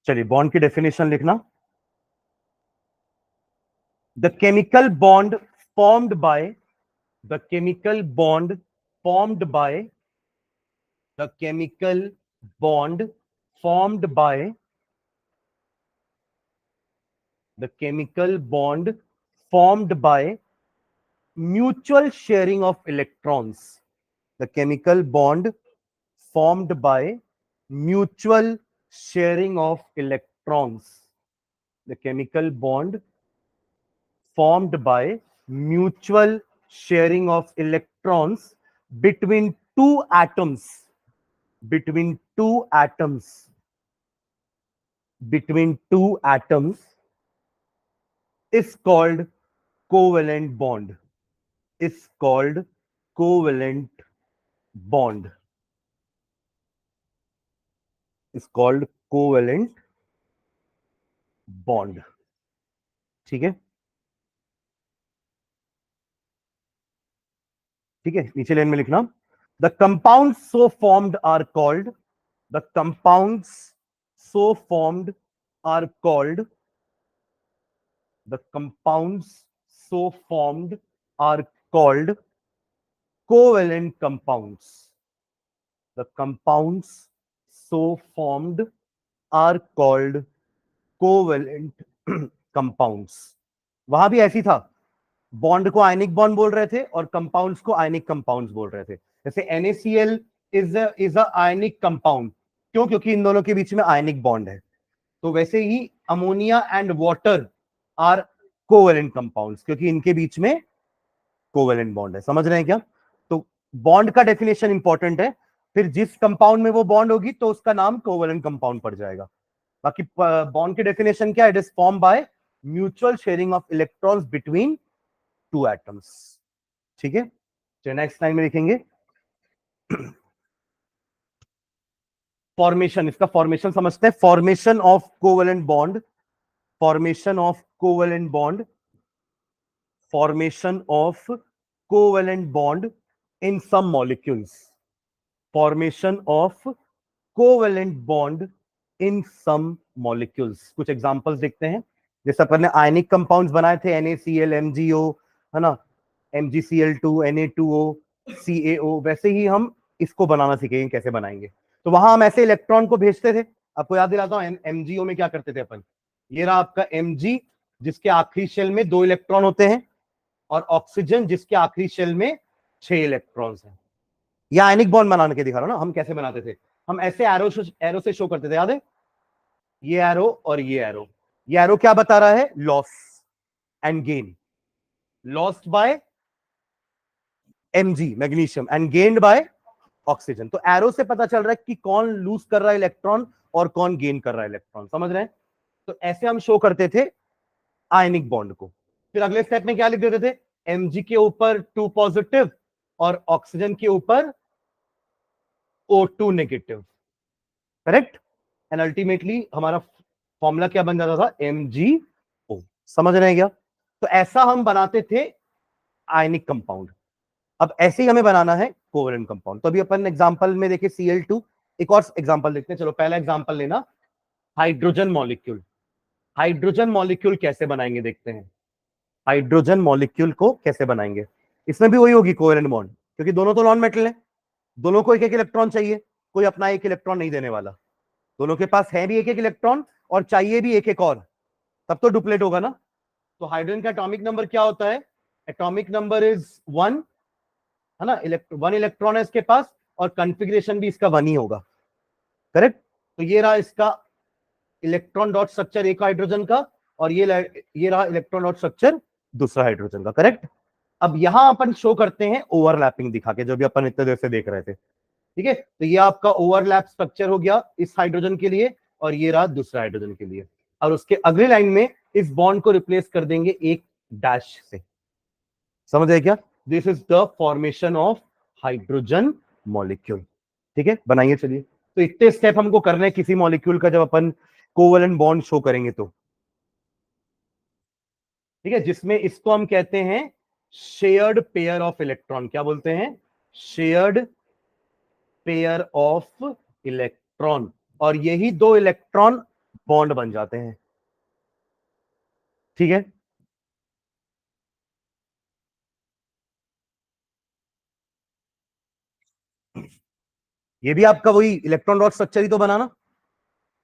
चलिए, बॉन्ड की डेफिनेशन लिखना। The chemical bond formed by the chemical bond formed by the chemical bond formed by the chemical bond formed by mutual sharing of electrons, the chemical bond formed by mutual sharing of electrons, the chemical bond formed by mutual sharing of electrons between two atoms, between two atoms, between two atoms is called covalent bond, is called covalent bond, is called covalent bond। ठीक है, ठीक है, नीचे लाइन में लिखना, the compound so formed are called, the compounds so formed are called, the compounds so formed are called covalent compounds, the compounds so formed are called covalent compounds। वहां भी ऐसी था, बॉन्ड को आयनिक बॉन्ड बोल रहे थे और कंपाउंड्स को आयनिक कंपाउंड्स बोल रहे थे। जैसे NaCl is a ionic compound, क्यों, क्योंकि इन दोनों के बीच में आयनिक बॉन्ड है। तो वैसे ही ammonia and water are covalent compounds, क्योंकि इनके बीच में कोवेलेंट बॉन्ड है। समझ रहे हैं क्या? तो बॉन्ड का डेफिनेशन इंपॉर्टेंट है, फिर जिस कंपाउंड में वो बॉन्ड होगी तो उसका नाम कोवेलेंट कंपाउंड पड़ जाएगा। बाकी बॉन्ड की डेफिनेशन क्या है, it is form by mutual sharing of electrons between two atoms. ठीक है, तो नेक्स्ट लाइन में लिखेंगे फॉर्मेशन, इसका फॉर्मेशन समझते हैं, formation of covalent bond, formation of covalent bond, formation of covalent bond in some molecules, formation of covalent bond in some molecules. कुछ एग्जांपल्स देखते हैं, जैसे अपन ने आयनिक कंपाउंड्स बनाए थे NaCl MgO, है ना, MgCl2 Na2O CaO, वैसे ही हम इसको बनाना सीखेंगे, कैसे बनाएंगे। तो वहां हम ऐसे इलेक्ट्रॉन को भेजते थे, आपको याद दिलाता हूं, MgO में क्या करते थे अपन, ये रहा आपका Mg, जिसके आखिरी शेल में 2 इलेक्ट्रॉन होते हैं, और ऑक्सीजन जिसके आखिरी शेल में 6 इलेक्ट्रॉन्स हैं। या आयनिक बॉन्ड बनाने के दिखा रहा हूं ना हम कैसे बनाते थे। हम ऐसे एरो से शो करते थे, याद है? ये एरो और ये एरो, ये एरो क्या बता रहा है? Loss and gain, lost by Mg magnesium and gained by oxygen. तो एरो से पता चल रहा है कि कौन लूज कर रहा है इलेक्ट्रॉन और कौन गेन कर रहा है इलेक्ट्रॉन, समझ रहे हैं? तो ऐसे हम शो करते थे आयनिक बॉन्ड को। फिर अगले स्टेप में क्या लिख देते थे? Mg के ऊपर 2 पॉजिटिव और ऑक्सीजन के ऊपर O2 negative, correct? And ultimately हमारा फॉर्मूला क्या बन जाता था? MgO। समझ रहे हैं क्या? तो ऐसा हम बनाते थे आयनिक कंपाउंड। अब ऐसे ही हमें बनाना है कोवेलेंट कंपाउंड। तो अभी अपन एग्जांपल में देखें Cl2, एक और एग्जांपल देखते हैं। चलो पहला एग्जांपल लेना, हाइड्रोजन मॉलिक्यूल। हाइड्रोजन मॉलिक्यूल कैसे बनाएंगे देखते हैं। हाइड्रोजन मॉलिक्यूल को कैसे बनाएंगे? इसमें भी वही होगी कोवेलेंट बॉन्ड, क्योंकि दोनों तो नॉन मेटल है, दोनों को एक एक इलेक्ट्रॉन चाहिए, कोई अपना एक इलेक्ट्रॉन नहीं देने वाला। दोनों के पास है भी एक एक इलेक्ट्रॉन और चाहिए भी एक एक और, तब तो डुप्लेट होगा ना। तो हाइड्रोजन का एटॉमिक नंबर क्या होता है? एटॉमिक नंबर इज 1, है ना? 1 इलेक्ट्रॉन है इसके पास और कॉन्फ़िगरेशन भी इसका 1 ही होगा, करेक्ट? तो ये रहा इसका इलेक्ट्रॉन डॉट स्ट्रक्चर एक हाइड्रोजन का, और ये रहा इलेक्ट्रॉन डॉट स्ट्रक्चर दूसरा हाइड्रोजन का, करेक्ट? अब यहां अपन शो करते हैं ओवरलैपिंग दिखा के, जो भी अपन इतने देर से देख रहे थे, ठीक है? तो ये आपका ओवरलैप स्ट्रक्चर हो गया इस हाइड्रोजन के लिए, और ये रहा दूसरा हाइड्रोजन के लिए। और उसके अगली लाइन में इस बॉन्ड को रिप्लेस कर देंगे एक डैश से। समझ गए क्या? This is the formation of hydrogen molecule. ठीक है, बनाइए चलिए। तो इतने स्टेप हमको करने किसी मॉलिक्यूल का जब अपन कोवेलेंट बॉन्ड शो करेंगे तो, ठीक है, जिसमें इसको हम कहते हैं शेयर्ड पेयर ऑफ इलेक्ट्रॉन। क्या बोलते हैं? Shared pair of electron. और यही दो इलेक्ट्रॉन बॉन्ड बन जाते हैं, ठीक है? ये भी आपका वही इलेक्ट्रॉन डॉट स्ट्रक्चर ही तो बना ना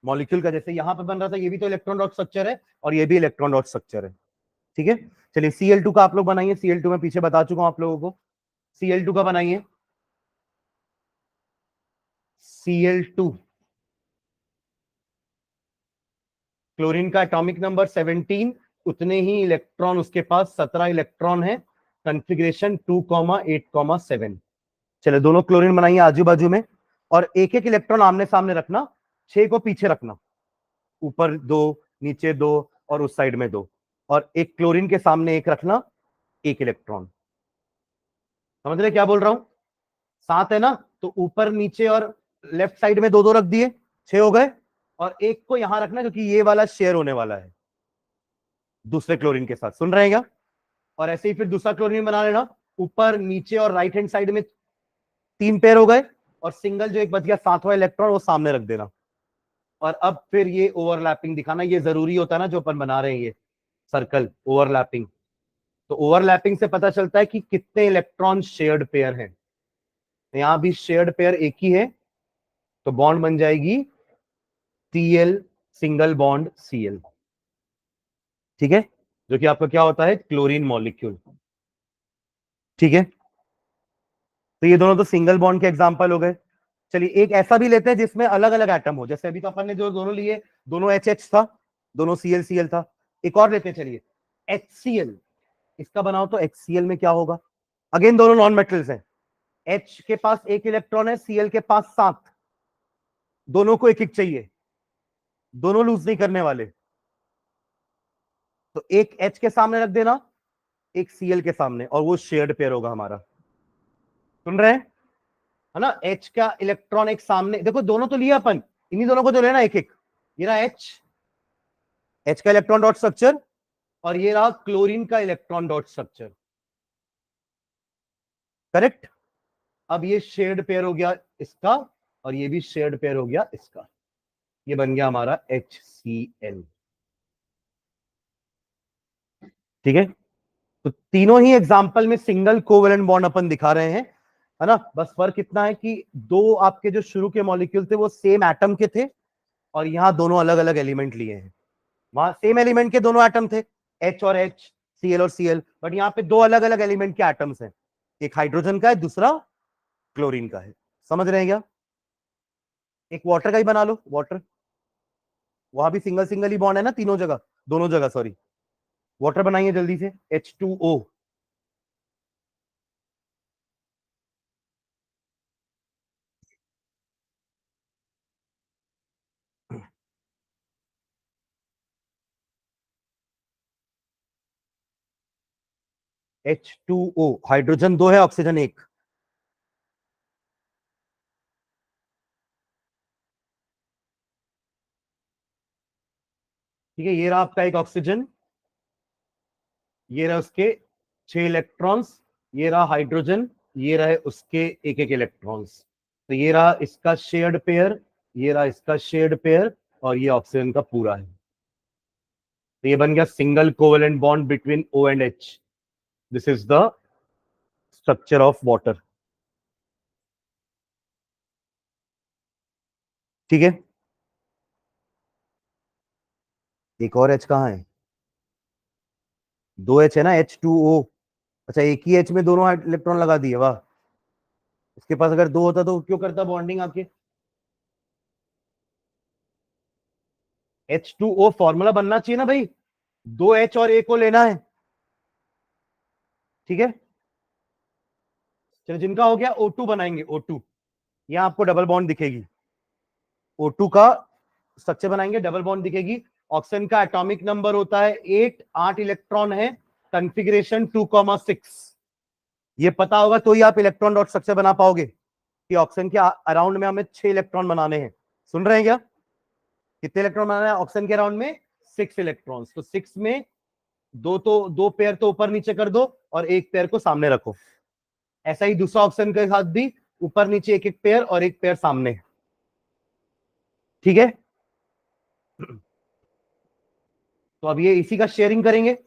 मॉलिक्यूल का, जैसे यहां पे बन रहा था, ये भी तो इलेक्ट्रॉन डॉट स्ट्रक्चर है और ये भी इलेक्ट्रॉन डॉट स्ट्रक्चर है, ठीक है? चलिए Cl2 का आप लोग बनाइए। Cl2 में पीछे बता चुका हूं आप लोगों को। Cl2 का बनाइए। Cl2, क्लोरीन का एटॉमिक नंबर 17, उतने ही इलेक्ट्रॉन उसके पास 17 इलेक्ट्रॉन है, कॉन्फ़िगरेशन 2,8,7। चले दोनों क्लोरीन बनाइए आजू बाजू में, और एक एक इलेक्ट्रॉन आमने सामने रखना, 6 को पीछे रखना, ऊपर 2, नीचे 2 और उस साइड में 2, और एक क्लोरीन के सामने एक रखना, एक इलेक्ट्रॉन। समझ रहे क्या बोल रहा हूं? 7 है ना, तो ऊपर नीचे और लेफ्ट साइड में 2 2 रख दिए, 6 हो गए। और एक को यहां रखना क्योंकि ये वाला शेयर होने वाला है दूसरे क्लोरीन के साथ। सुन रहे हैं क्या? और ऐसे ही फिर दूसरा क्लोरीन बना लेना, ऊपर नीचे और राइट हैंड साइड में 3 पेयर हो गए, और सिंगल जो एक बच गया 7वां इलेक्ट्रॉन वो सामने रख देना। और अब फिर ये ओवरलैपिंग दिखाना, ये जरूरी होता है ना जो अपन बना रहे हैं, ये सर्कल ओवरलैपिंग। तो ओवरलैपिंग से पता चलता है कि कितने इलेक्ट्रॉन शेयर्ड पेयर हैं। यहां भी शेयर्ड पेयर एक ही है, तो बॉन्ड बन जाएगी Cl सिंगल बॉन्ड Cl, ठीक है? जो कि आपका क्या होता है? क्लोरीन मॉलिक्यूल, ठीक है? तो ये दोनों तो सिंगल बॉन्ड के एग्जांपल हो गए। चलिए एक ऐसा भी लेते हैं जिसमें अलग अलग एटम हो, जैसे अभी तो अपन ने जो दोनों लिए, दोनों एच था, दोनों Cl था। एक और लेते हैं, चलिए HCl। इसका बनाओ तो HCl में क्या होगा? अगेन दोनों नॉन मेटल्स हैं, H के पास एक इलेक्ट्रॉन है, Cl के पास 7, दोनों को एक एक चाहिए, दोनों लूज नहीं करने वाले। तो एक H के सामने रख देना, एक Cl के सामने, और वो शेयर्ड पेयर होगा हमारा। सुन रहे हैं? है ना? H का इलेक्ट्रॉन एक सामने, देखो दोनों तो लिया अपन, इन्हीं दोनों को जो लेना एक एक। ये रहा H का इलेक्ट्रॉन डॉट स्ट्रक्चर, और ये रहा क्लोरीन का इलेक्ट्रॉन डॉट स्ट्रक्चर, करेक्ट? अब ये शेयर्ड पेयर हो गया इसका, और ये भी शेयर्ड पेयर हो गया इसका। ये बन गया हमारा HCl, ठीक है? तो तीनों ही एग्जांपल में सिंगल कोवेलेंट बॉन्ड अपन दिखा रहे हैं, है ना? बस फर्क इतना है कि दो आपके जो शुरू के मॉलिक्यूल थे वो सेम एटम के थे, और यहां दोनों अलग अलग एलिमेंट लिए हैं। वहां सेम एलिमेंट के दोनों एटम थे, H और H, Cl और Cl, बट यहाँ पे दो अलग अलग एलिमेंट के एटम्स हैं, एक हाइड्रोजन का है, दूसरा क्लोरीन का है। समझ रहे हैं क्या? एक वाटर का ही बना लो, वाटर, वहां भी सिंगल सिंगल ही बॉन्ड है ना तीनों जगह, दोनों जगह सॉरी। वाटर बनाइए जल्दी से, H2O। H2O, हाइड्रोजन दो है, ऑक्सीजन एक। ठीक है, ये रहा आपका एक ऑक्सीजन, ये रहा उसके 6 इलेक्ट्रॉन्स, ये रहा हाइड्रोजन, ये रहे उसके एक एक इलेक्ट्रॉन्स। तो ये रहा इसका शेयर्ड पेयर, ये रहा इसका शेयर्ड पेयर, और ये ऑक्सीजन का पूरा है। तो ये बन गया single covalent bond between O and H। This is the structure of water. ठीक है, एक और H कहाँ है? दो H है ना, H2O। अच्छा, एक ही H में दोनों इलेक्ट्रॉन लगा दिए, वाह। इसके पास अगर दो होता तो क्यों करता बॉन्डिंग आके? H2O फॉर्मूला बनना चाहिए ना भाई, दो H और A को लेना है। ठीक है, चलो जिनका हो गया O2 बनाएंगे, O2। यहां आपको डबल बॉन्ड दिखेगी, O2 का स्ट्रक्चर बनाएंगे, डबल बॉन्ड दिखेगी। ऑक्सीजन का एटॉमिक नंबर होता है 8, 8 इलेक्ट्रॉन है, कॉन्फ़िगरेशन 2,6। ये पता होगा तो ही आप इलेक्ट्रॉन डॉट स्ट्रक्चर बना पाओगे कि ऑक्सीजन के अराउंड में हमें 6 इलेक्ट्रॉन बनाने हैं। सुन रहे हैं क्या? कितने इलेक्ट्रॉन बनाना है ऑक्सीजन के अराउंड में? 6 इलेक्ट्रॉन्स। तो 6 में दो पेयर तो ऊपर नीचे कर दो और एक पेयर को सामने रखो। ऐसा ही दूसरा ऑक्सीजन के साथ भी, ऊपर नीचे एक एक पेयर और एक पेयर सामने। ठीक है, तो अब ये इसी का शेयरिंग करेंगे,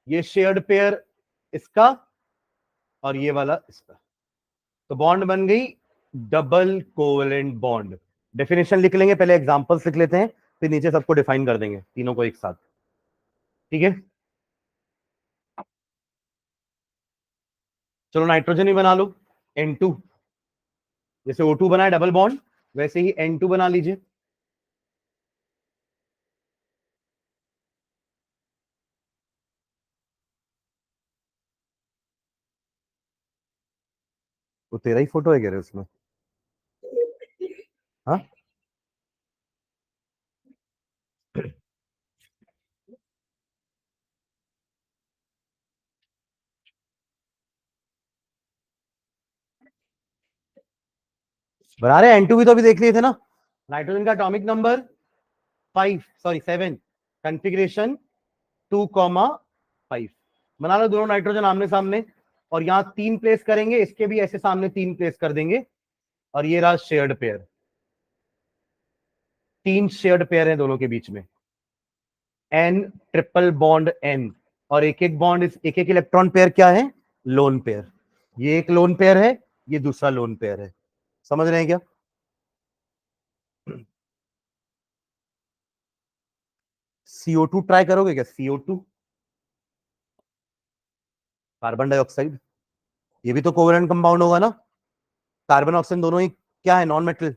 ये शेयर्ड पेयर इसका और ये वाला इसका। तो बॉन्ड बन गई डबल कोवेलेंट बॉन्ड। डेफिनेशन लिख लेंगे, पहले एग्जांपल्स लिख लेते हैं, फिर नीचे सबको डिफाइन कर देंगे तीनों को एक साथ। ठीक है, चलो नाइट्रोजन ही बना लो, N2। जैसे O2 बना है डबल बॉन्ड, वैसे ही N2 बना लीजिए। वो तेरा ही फोटो है कह रहे उसमें? हाँ, बना रहे N2 भी तो अभी देख लिए थे ना। नाइट्रोजन का एटॉमिक नंबर 5, सॉरी 7, कॉन्फ़िगरेशन 2,5। बना लो दोनों नाइट्रोजन आमने सामने, और यहां 3 प्लेस करेंगे, इसके भी ऐसे सामने 3 प्लेस कर देंगे। और ये रहा शेयर्ड पेयर, 3 शेयर्ड पेयर है दोनों के बीच में, N ट्रिपल बॉन्ड N। और एक एक बॉन्ड, एक एक इलेक्ट्रॉन पेयर क्या है? Lone pair. ये एक लोन पेयर है, ये दूसरा लोन पेयर है। समझ रहे हैं क्या? CO2 ट्राई करोगे क्या? CO2, कार्बन डाइऑक्साइड, ये भी तो कोवेलेंट कंपाउंड होगा ना। कार्बन ऑक्सीजन दोनों ही क्या है? Non metal.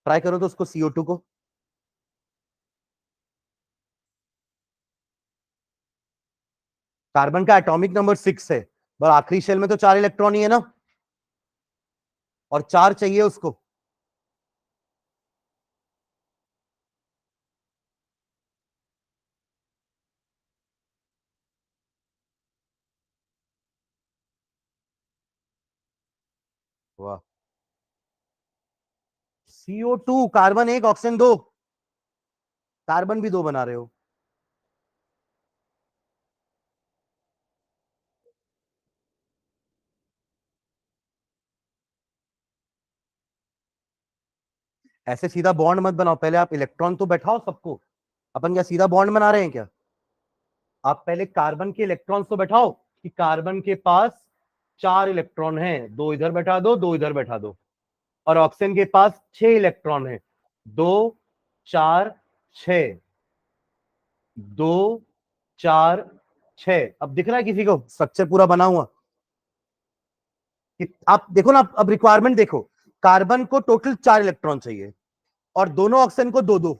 ट्राई करो तो उसको, CO2 को। कार्बन का एटॉमिक नंबर 6 है, और आखिरी शेल में तो 4 इलेक्ट्रॉन ही है ना, और 4 चाहिए उसको। वाह, CO2, कार्बन एक ऑक्सीजन दो, कार्बन भी दो बना रहे हो। ऐसे सीधा बॉन्ड मत बनाओ, पहले आप इलेक्ट्रॉन तो बैठाओ सबको। अपन क्या सीधा बॉन्ड बना रहे हैं क्या? आप पहले कार्बन के इलेक्ट्रॉन्स तो बैठाओ, कि कार्बन के पास 4 इलेक्ट्रॉन हैं, दो इधर बैठा दो, दो इधर बैठा दो। और ऑक्सीजन के पास 6 इलेक्ट्रॉन है, 2, 4, 6, 2, 4, 6। अब दिख रहा है किसी को स्ट्रक्चर पूरा बना हुआ? कि आप देखो ना, अब रिक्वायरमेंट देखो, कार्बन को टोटल 4 इलेक्ट्रॉन चाहिए और दोनों ऑक्सीजन को दो दो,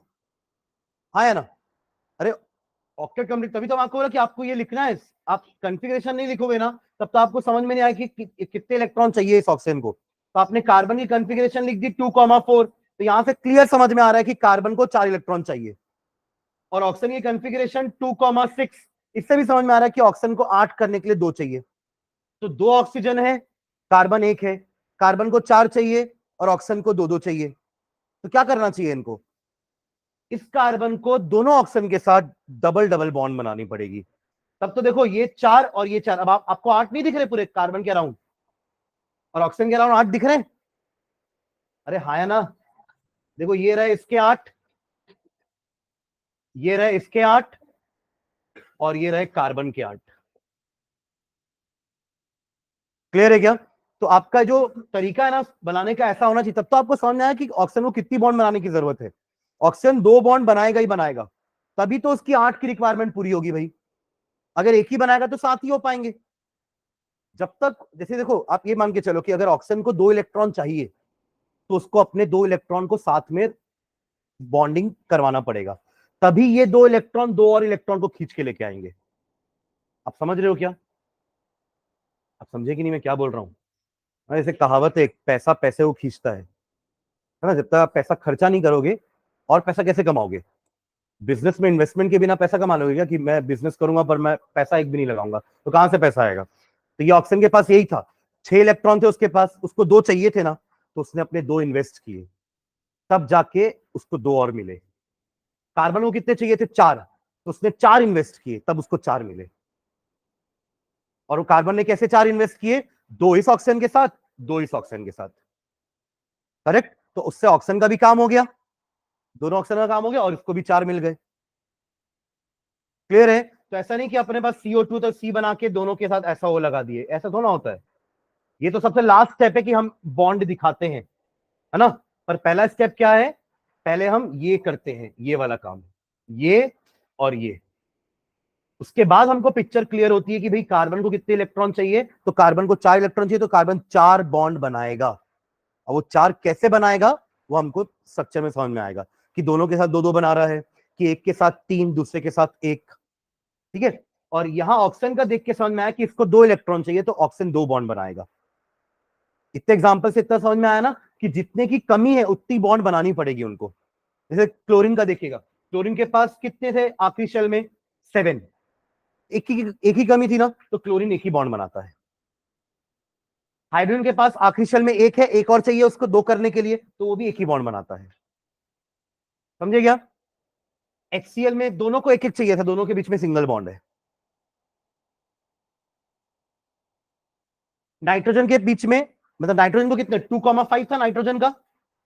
हाँ या ना? अरे ऑक्टेट कंप्लीट, तभी तो आपको बोला कि आपको ये लिखना है। आप कॉन्फ़िगरेशन नहीं लिखोगे ना, तब तो आपको समझ में नहीं आएगा कि कितने इलेक्ट्रॉन चाहिए इस ऑक्सीजन को। तो आपने कार्बन की कॉन्फ़िगरेशन लिख दी 2,4, तो यहां से क्लियर समझ में आ रहा है कि कार्बन को 4 इलेक्ट्रॉन चाहिए। और ऑक्सीजन की कॉन्फ़िगरेशन 2,6, इससे भी समझ में आ रहा है कि ऑक्सीजन को 8 करने के लिए 2 चाहिए। तो 2 ऑक्सीजन है, कार्बन 1 है, कार्बन को 4 चाहिए और ऑक्सीजन को 2 2 चाहिए। तो क्या करना चाहिए इनको, इस कार्बन को दोनों ऑक्सीजन के साथ डबल डबल बॉन्ड बनानी पड़ेगी। तब तो देखो ये 4 और ये 4, अब आपको 8 नहीं दिख रहे पूरे कार्बन के अराउंड, और ऑक्सीजन के अराउंड 8 दिख रहे हैं? अरे हाँ या ना? देखो ये रहे इसके 8, ये रहे इसके 8, और ये रहे कार्बन के 8। क्लियर है क्या? तो आपका जो तरीका है ना बनाने का, ऐसा होना चाहिए। तब तो आपको समझ में आया कि ऑक्सीजन को कितनी बॉन्ड बनाने की जरूरत है। ऑक्सीजन 2 बॉन्ड बनाएगा ही बनाएगा, तभी तो उसकी 8 की रिक्वायरमेंट पूरी होगी भाई। अगर एक ही बनाएगा तो 7 ही हो पाएंगे। जब तक, जैसे देखो, आप ये मान के चलो कि अगर ऑक्सीजन को 2 इलेक्ट्रॉन चाहिए, तो उसको अपने 2 इलेक्ट्रॉन को साथ में बॉन्डिंग करवाना पड़ेगा, तभी ये 2 इलेक्ट्रॉन 2 और इलेक्ट्रॉन को खींच के लेके आएंगे। आप समझ रहे हो क्या? आप समझे कि नहीं मैं क्या बोल रहा हूं? जैसे कहावत है, पैसा पैसे को खींचता है ना? जब तक आप पैसा खर्चा नहीं करोगे, और पैसा कैसे कमाओगे? बिजनेस में इन्वेस्टमेंट के बिना पैसा कमा लोगे क्या? कि मैं बिजनेस करूंगा पर मैं पैसा एक भी नहीं लगाऊंगा, तो कहां से पैसा आएगा? तो ये ऑक्सीजन के पास यही था, 6 इलेक्ट्रॉन थे उसके पास, उसको 2 चाहिए थे ना, तो उसने अपने 2 इन्वेस्ट किए, तब जाके उसको 2 और मिले। कार्बन को कितने चाहिए थे? 4, तो उसने 4 इन्वेस्ट किए, तब उसको 4 मिले। और वो कार्बन ने कैसे 4 इन्वेस्ट किए? 2 इस ऑक्सीजन के साथ, 2 इस ऑक्सीजन के साथ। करेक्ट? तो उससे ऑक्सीजन का भी काम हो गया, दोनों ऑक्सीजन का काम हो गया, और इसको भी 4 मिल गए। क्लियर है? तो ऐसा नहीं कि अपने पास CO2 तो सी बना के दोनों के साथ ऐसा वो लगा दिए, ऐसा थोड़ा होता है। ये तो सबसे लास्ट स्टेप है कि हम बॉन्ड दिखाते हैं, है ना? पर पहला स्टेप क्या है? पहले हम ये करते हैं, ये वाला काम, ये और ये। उसके बाद हमको पिक्चर क्लियर होती है कि भाई कार्बन को कितने इलेक्ट्रॉन चाहिए, तो कार्बन को 4 इलेक्ट्रॉन चाहिए, तो कार्बन 4 बॉन्ड बनाएगा। और वो 4 कैसे बनाएगा, वो हमको स्ट्रक्चर में समझ में आएगा, कि दोनों के साथ 2 2 बना रहा है, कि एक के साथ 3, दूसरे के साथ 1। ठीक है? और यहां ऑक्सीजन का देख के समझ में आया कि इसको 2 इलेक्ट्रॉन चाहिए, तो ऑक्सीजन 2 बॉन्ड बनाएगा। इतने एग्जांपल से इतना समझ में आया ना कि जितने की कमी है उतनी बॉन्ड बनानी पड़ेगी उनको। जैसे क्लोरीन का देखिएगा, क्लोरीन के पास कितने थे आखिरी शेल में? 7। एक ही कमी थी ना, तो क्लोरीन एक ही बॉन्ड बनाता है। हाइड्रोजन के पास आखिरी शेल में एक है, एक और चाहिए उसको 2 करने के लिए, तो वो भी एक ही बॉन्ड बनाता है। समझे क्या? HCl में दोनों को एक एक चाहिए था, दोनों के बीच में सिंगल बॉन्ड है। नाइट्रोजन के बीच में, मतलब नाइट्रोजन को कितने 2,5 था नाइट्रोजन का,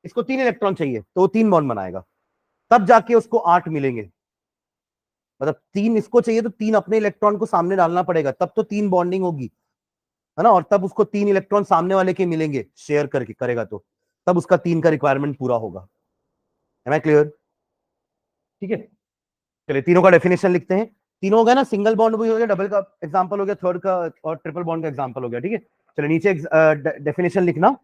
इसको 3 इलेक्ट्रॉन चाहिए, तो वो 3 बॉन्ड बनाएगा, तब जाके उसको 8 मिलेंगे। मतलब 3 इसको चाहिए, तो 3 अपने इलेक्ट्रॉन को सामने डालना पड़ेगा, तब तो 3 बॉन्डिंग होगी, है ना? और तब उसको 3 इलेक्ट्रॉन सामने वाले के मिलेंगे, शेयर करके करेगा, तो तब उसका 3 का रिक्वायरमेंट पूरा होगा। है मैं क्लियर? ठीक है, चलिए तीनों का डेफिनेशन लिखते हैं। तीनों हो गया ना, सिंगल बॉन्ड भी हो गया, डबल का एग्जांपल हो गया, थर्ड का और ट्रिपल बॉन्ड का एग्जांपल हो गया। ठीक है, चलिए नीचे डेफिनेशन लिखना।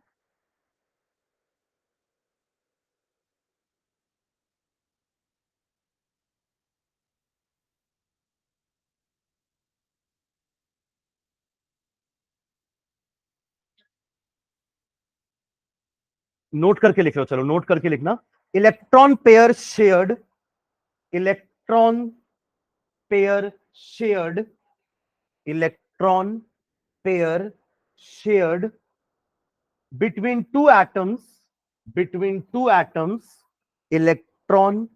नोट करके लिख लो, चलो नोट करके लिखना। Electron pair shared, electron pair shared, electron pair shared between two atoms, between two atoms, electron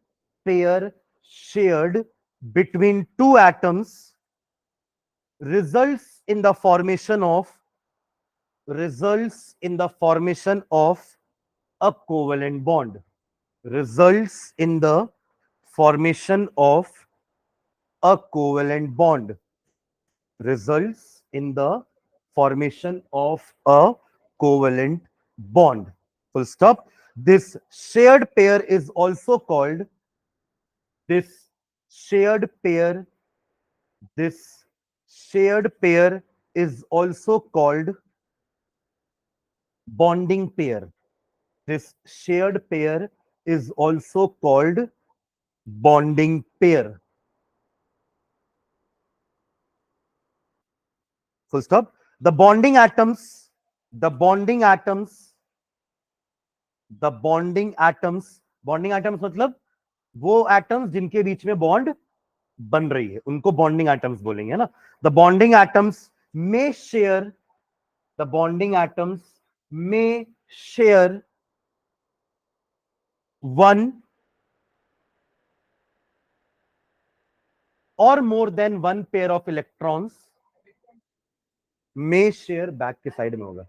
pair shared between two atoms results in the formation of, results in the formation of a covalent bond, results in the formation of a covalent bond, results in the formation of a covalent bond. Full stop. This shared pair is also called, this shared pair, this shared pair is also called bonding pair. This shared pair is also called bonding pair. Full stop. The bonding atoms, the bonding atoms, the bonding atoms, bonding atoms मतलब वो atoms जिनके बीच में bond बन रही है उनको bonding atoms बोलेंगे ना. The bonding atoms may share, the bonding atoms may share one or more than one pair of electrons, may share back के साइड में होगा,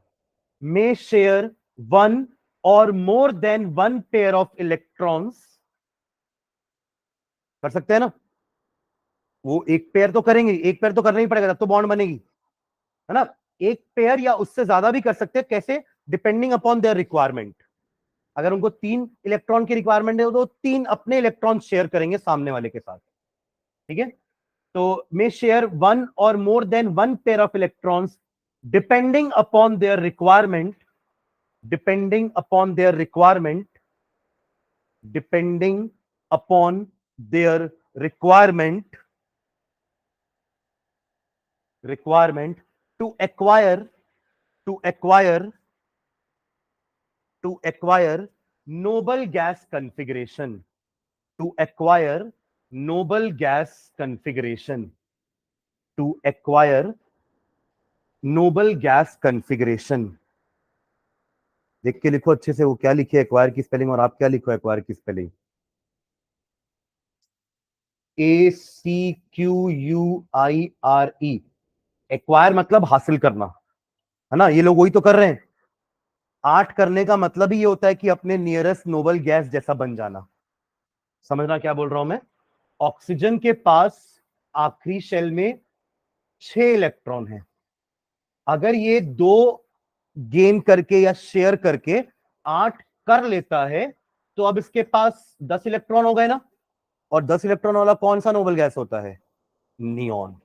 may share one or more than one pair of electrons. कर सकते हैं ना, वो एक पेयर तो करेंगे, एक पेयर तो करना ही पड़ेगा तब तो बॉन्ड बनेगी, है ना. एक पेयर या उससे ज्यादा भी कर सकते हैं, कैसे, डिपेंडिंग अपॉन देयर रिक्वायरमेंट. अगर उनको 3 इलेक्ट्रॉन की रिक्वायरमेंट है तो 3 अपने इलेक्ट्रॉन शेयर करेंगे सामने वाले के साथ. ठीक है, तो मे शेयर वन और more than one pair of electrons depending upon their requirement, depending upon their requirement, depending upon their requirement, requirement to acquire noble gas configuration, to acquire noble gas configuration, to acquire noble gas configuration. देख के लिखो अच्छे से वो क्या लिखे एक्वायर की स्पेलिंग और आप क्या लिखो एक्वायर की स्पेलिंग. ACQUIRE. एक्वायर मतलब हासिल करना, है ना. ये लोग वही तो कर रहे हैं. 8 करने का मतलब ही ये होता है कि अपने नियरेस्ट नोबल गैस जैसा बन जाना. समझना क्या बोल रहा हूं मैं. ऑक्सीजन के पास आखिरी शेल में 6 इलेक्ट्रॉन है. अगर ये 2 गेन करके या शेयर करके 8 कर लेता है तो अब इसके पास 10 इलेक्ट्रॉन हो गए ना. और 10 इलेक्ट्रॉन वाला कौन सा नोबल गैस होता है, नियॉन.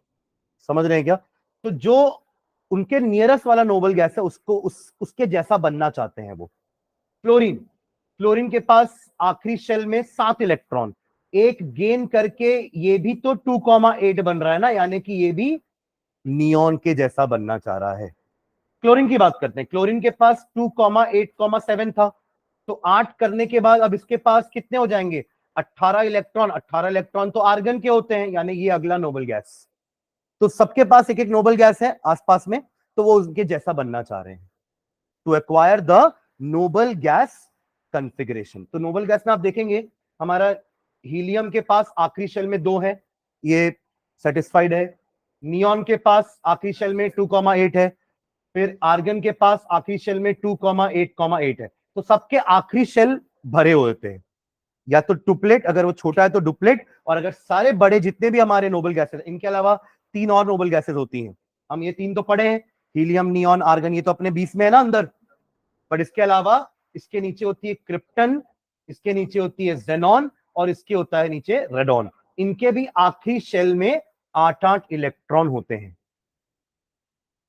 समझ रहे हैं क्या. तो जो उनके नियरेस्ट वाला नोबल गैस है उसको उसके जैसा बनना चाहते हैं वो. क्लोरीन, क्लोरीन के पास आखिरी शेल में 7 इलेक्ट्रॉन, एक गेन करके ये भी तो 2,8 बन रहा है ना, यानी कि ये भी नियॉन के जैसा बनना चाह रहा है. क्लोरीन की बात करते हैं. क्लोरीन के पास 2,8,7 था, तो 8 करने के बाद अब इसके पास कितने हो जाएंगे, 18 इलेक्ट्रॉन. 18 इलेक्ट्रॉन तो आर्गन के होते हैं, यानी ये अगला नोबल गैस. तो सबके पास एक एक नोबल गैस है आसपास में, तो वो उनके जैसा बनना चाह रहे हैं. To acquire the noble gas configuration. तो नोबल गैस में आप देखेंगे हमारा हीलियम के पास आखिरी शेल में 2 है, ये सेटिस्फाइड है. नियॉन के पास आखिरी शेल में 2,8 है. फिर आर्गन के पास आखिरी शेल में 2,8,8 है. तो सबके आखिरी शेल भरे होते हैं, या तो टुपलेट, अगर वो छोटा है तो डुपलेट, और अगर सारे बड़े जितने भी हमारे नोबल गैसेस, इनके अलावा 3 और नोबल गैसेस होती हैं. हम ये 3 तो पढ़े हैं, हीलियम, नियॉन, आर्गन, ये तो अपने 20 में है ना अंदर. पर इसके अलावा इसके नीचे होती है क्रिप्टन, इसके नीचे होती है जेनॉन, और इसके होता है नीचे रेडॉन. इनके भी आखिरी शेल में 8-8 इलेक्ट्रॉन होते हैं,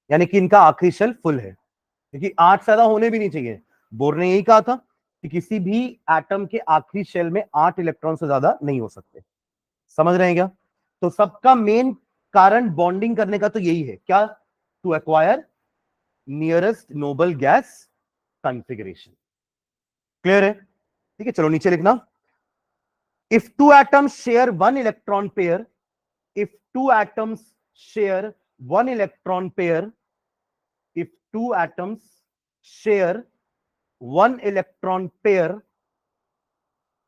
यानी कि इनका आखिरी शेल फुल है, क्योंकि 8 से ज्यादा होने भी नहीं चाहिए. बोर ने यही कहा था कि किसी भी एटम के आखिरी शेल में 8 इलेक्ट्रॉन से ज्यादा नहीं हो सकते. समझ रहे हैं क्या. तो सबका मेन कारण बॉन्डिंग करने का तो यही है, क्या, to acquire nearest noble gas configuration. Clear है. ठीक है, चलो नीचे लिखना. If two atoms share one electron pair, if two atoms share one electron pair, if two atoms share one electron pair,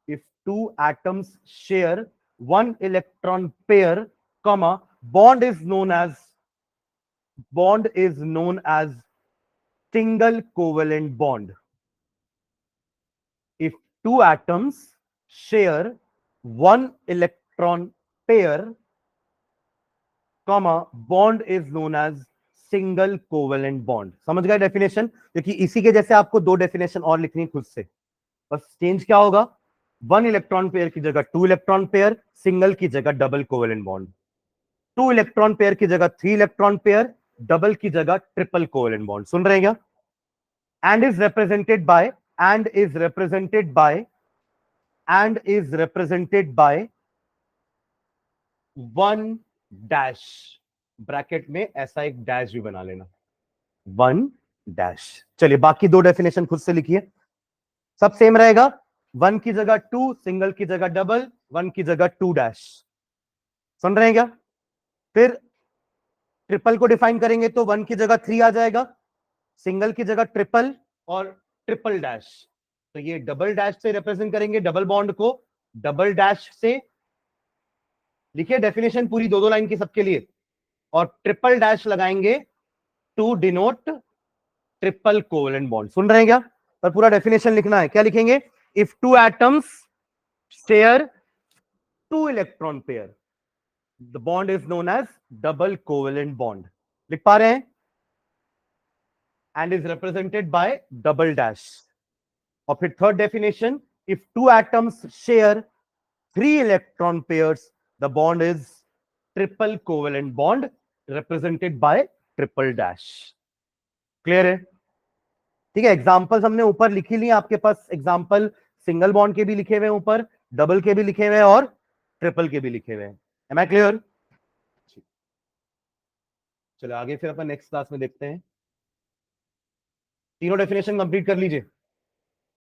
if two atoms share one electron pair, comma, bond is known as single covalent bond. If two atoms share one electron pair, comma, bond is known as single covalent bond. समझ गए डेफिनेशन, क्योंकि इसी के जैसे आपको 2 डेफिनेशन और लिखनी खुद से. बस चेंज क्या होगा, 1 इलेक्ट्रॉन पेयर की जगह 2 इलेक्ट्रॉन पेयर, सिंगल की जगह double covalent bond. 2 electron pair की जगह 3 इलेक्ट्रॉन पेयर, डबल की जगह ट्रिपल कोवेलेंट बॉन्ड. सुन रहे हैं क्या. and is represented by and is represented by and is represented by one dash, bracket में ऐसा एक डैश भी बना लेना, वन डैश। चलिए बाकी दो डेफिनेशन खुद से लिखिए, सब सेम रहेगा, वन की जगह टू, सिंगल की जगह डबल, वन की जगह टू डैश। सुन रहे हैं क्या? फिर ट्रिपल को डिफाइन करेंगे तो वन की जगह थ्री आ जाएगा, सिंगल की जगह ट्रिपल और ट्रिपल डैश। तो ये डबल डैश से रिप्रेजेंट करेंगे डबल बॉन्ड को, डबल डैश से लिखिए डेफिनेशन पूरी दो दो लाइन की सबके लिए, और ट्रिपल डैश लगाएंगे to denote triple covalent bond. सुन रहे हैं क्या? पर पूरा डेफिनेशन लिखना है, क्या लिखेंगे? If two atoms share two electron pair the bond is known as double covalent bond. लिख पा रहे हैं? And is represented by double dash. और फिर third definition, if two atoms share three electron pairs the bond is triple covalent bond represented by triple dash. Clear है? ठीक है, एग्जांपल्स हमने ऊपर लिखी ली, आपके पास एग्जांपल सिंगल बॉन्ड के भी लिखे हुए हैं ऊपर, डबल के भी लिखे हुए हैं और ट्रिपल के भी लिखे हुए हैं। Am I clear? चलो आगे फिर अपन नेक्स्ट क्लास में देखते हैं। तीनों डेफिनेशन कंप्लीट कर लीजिए।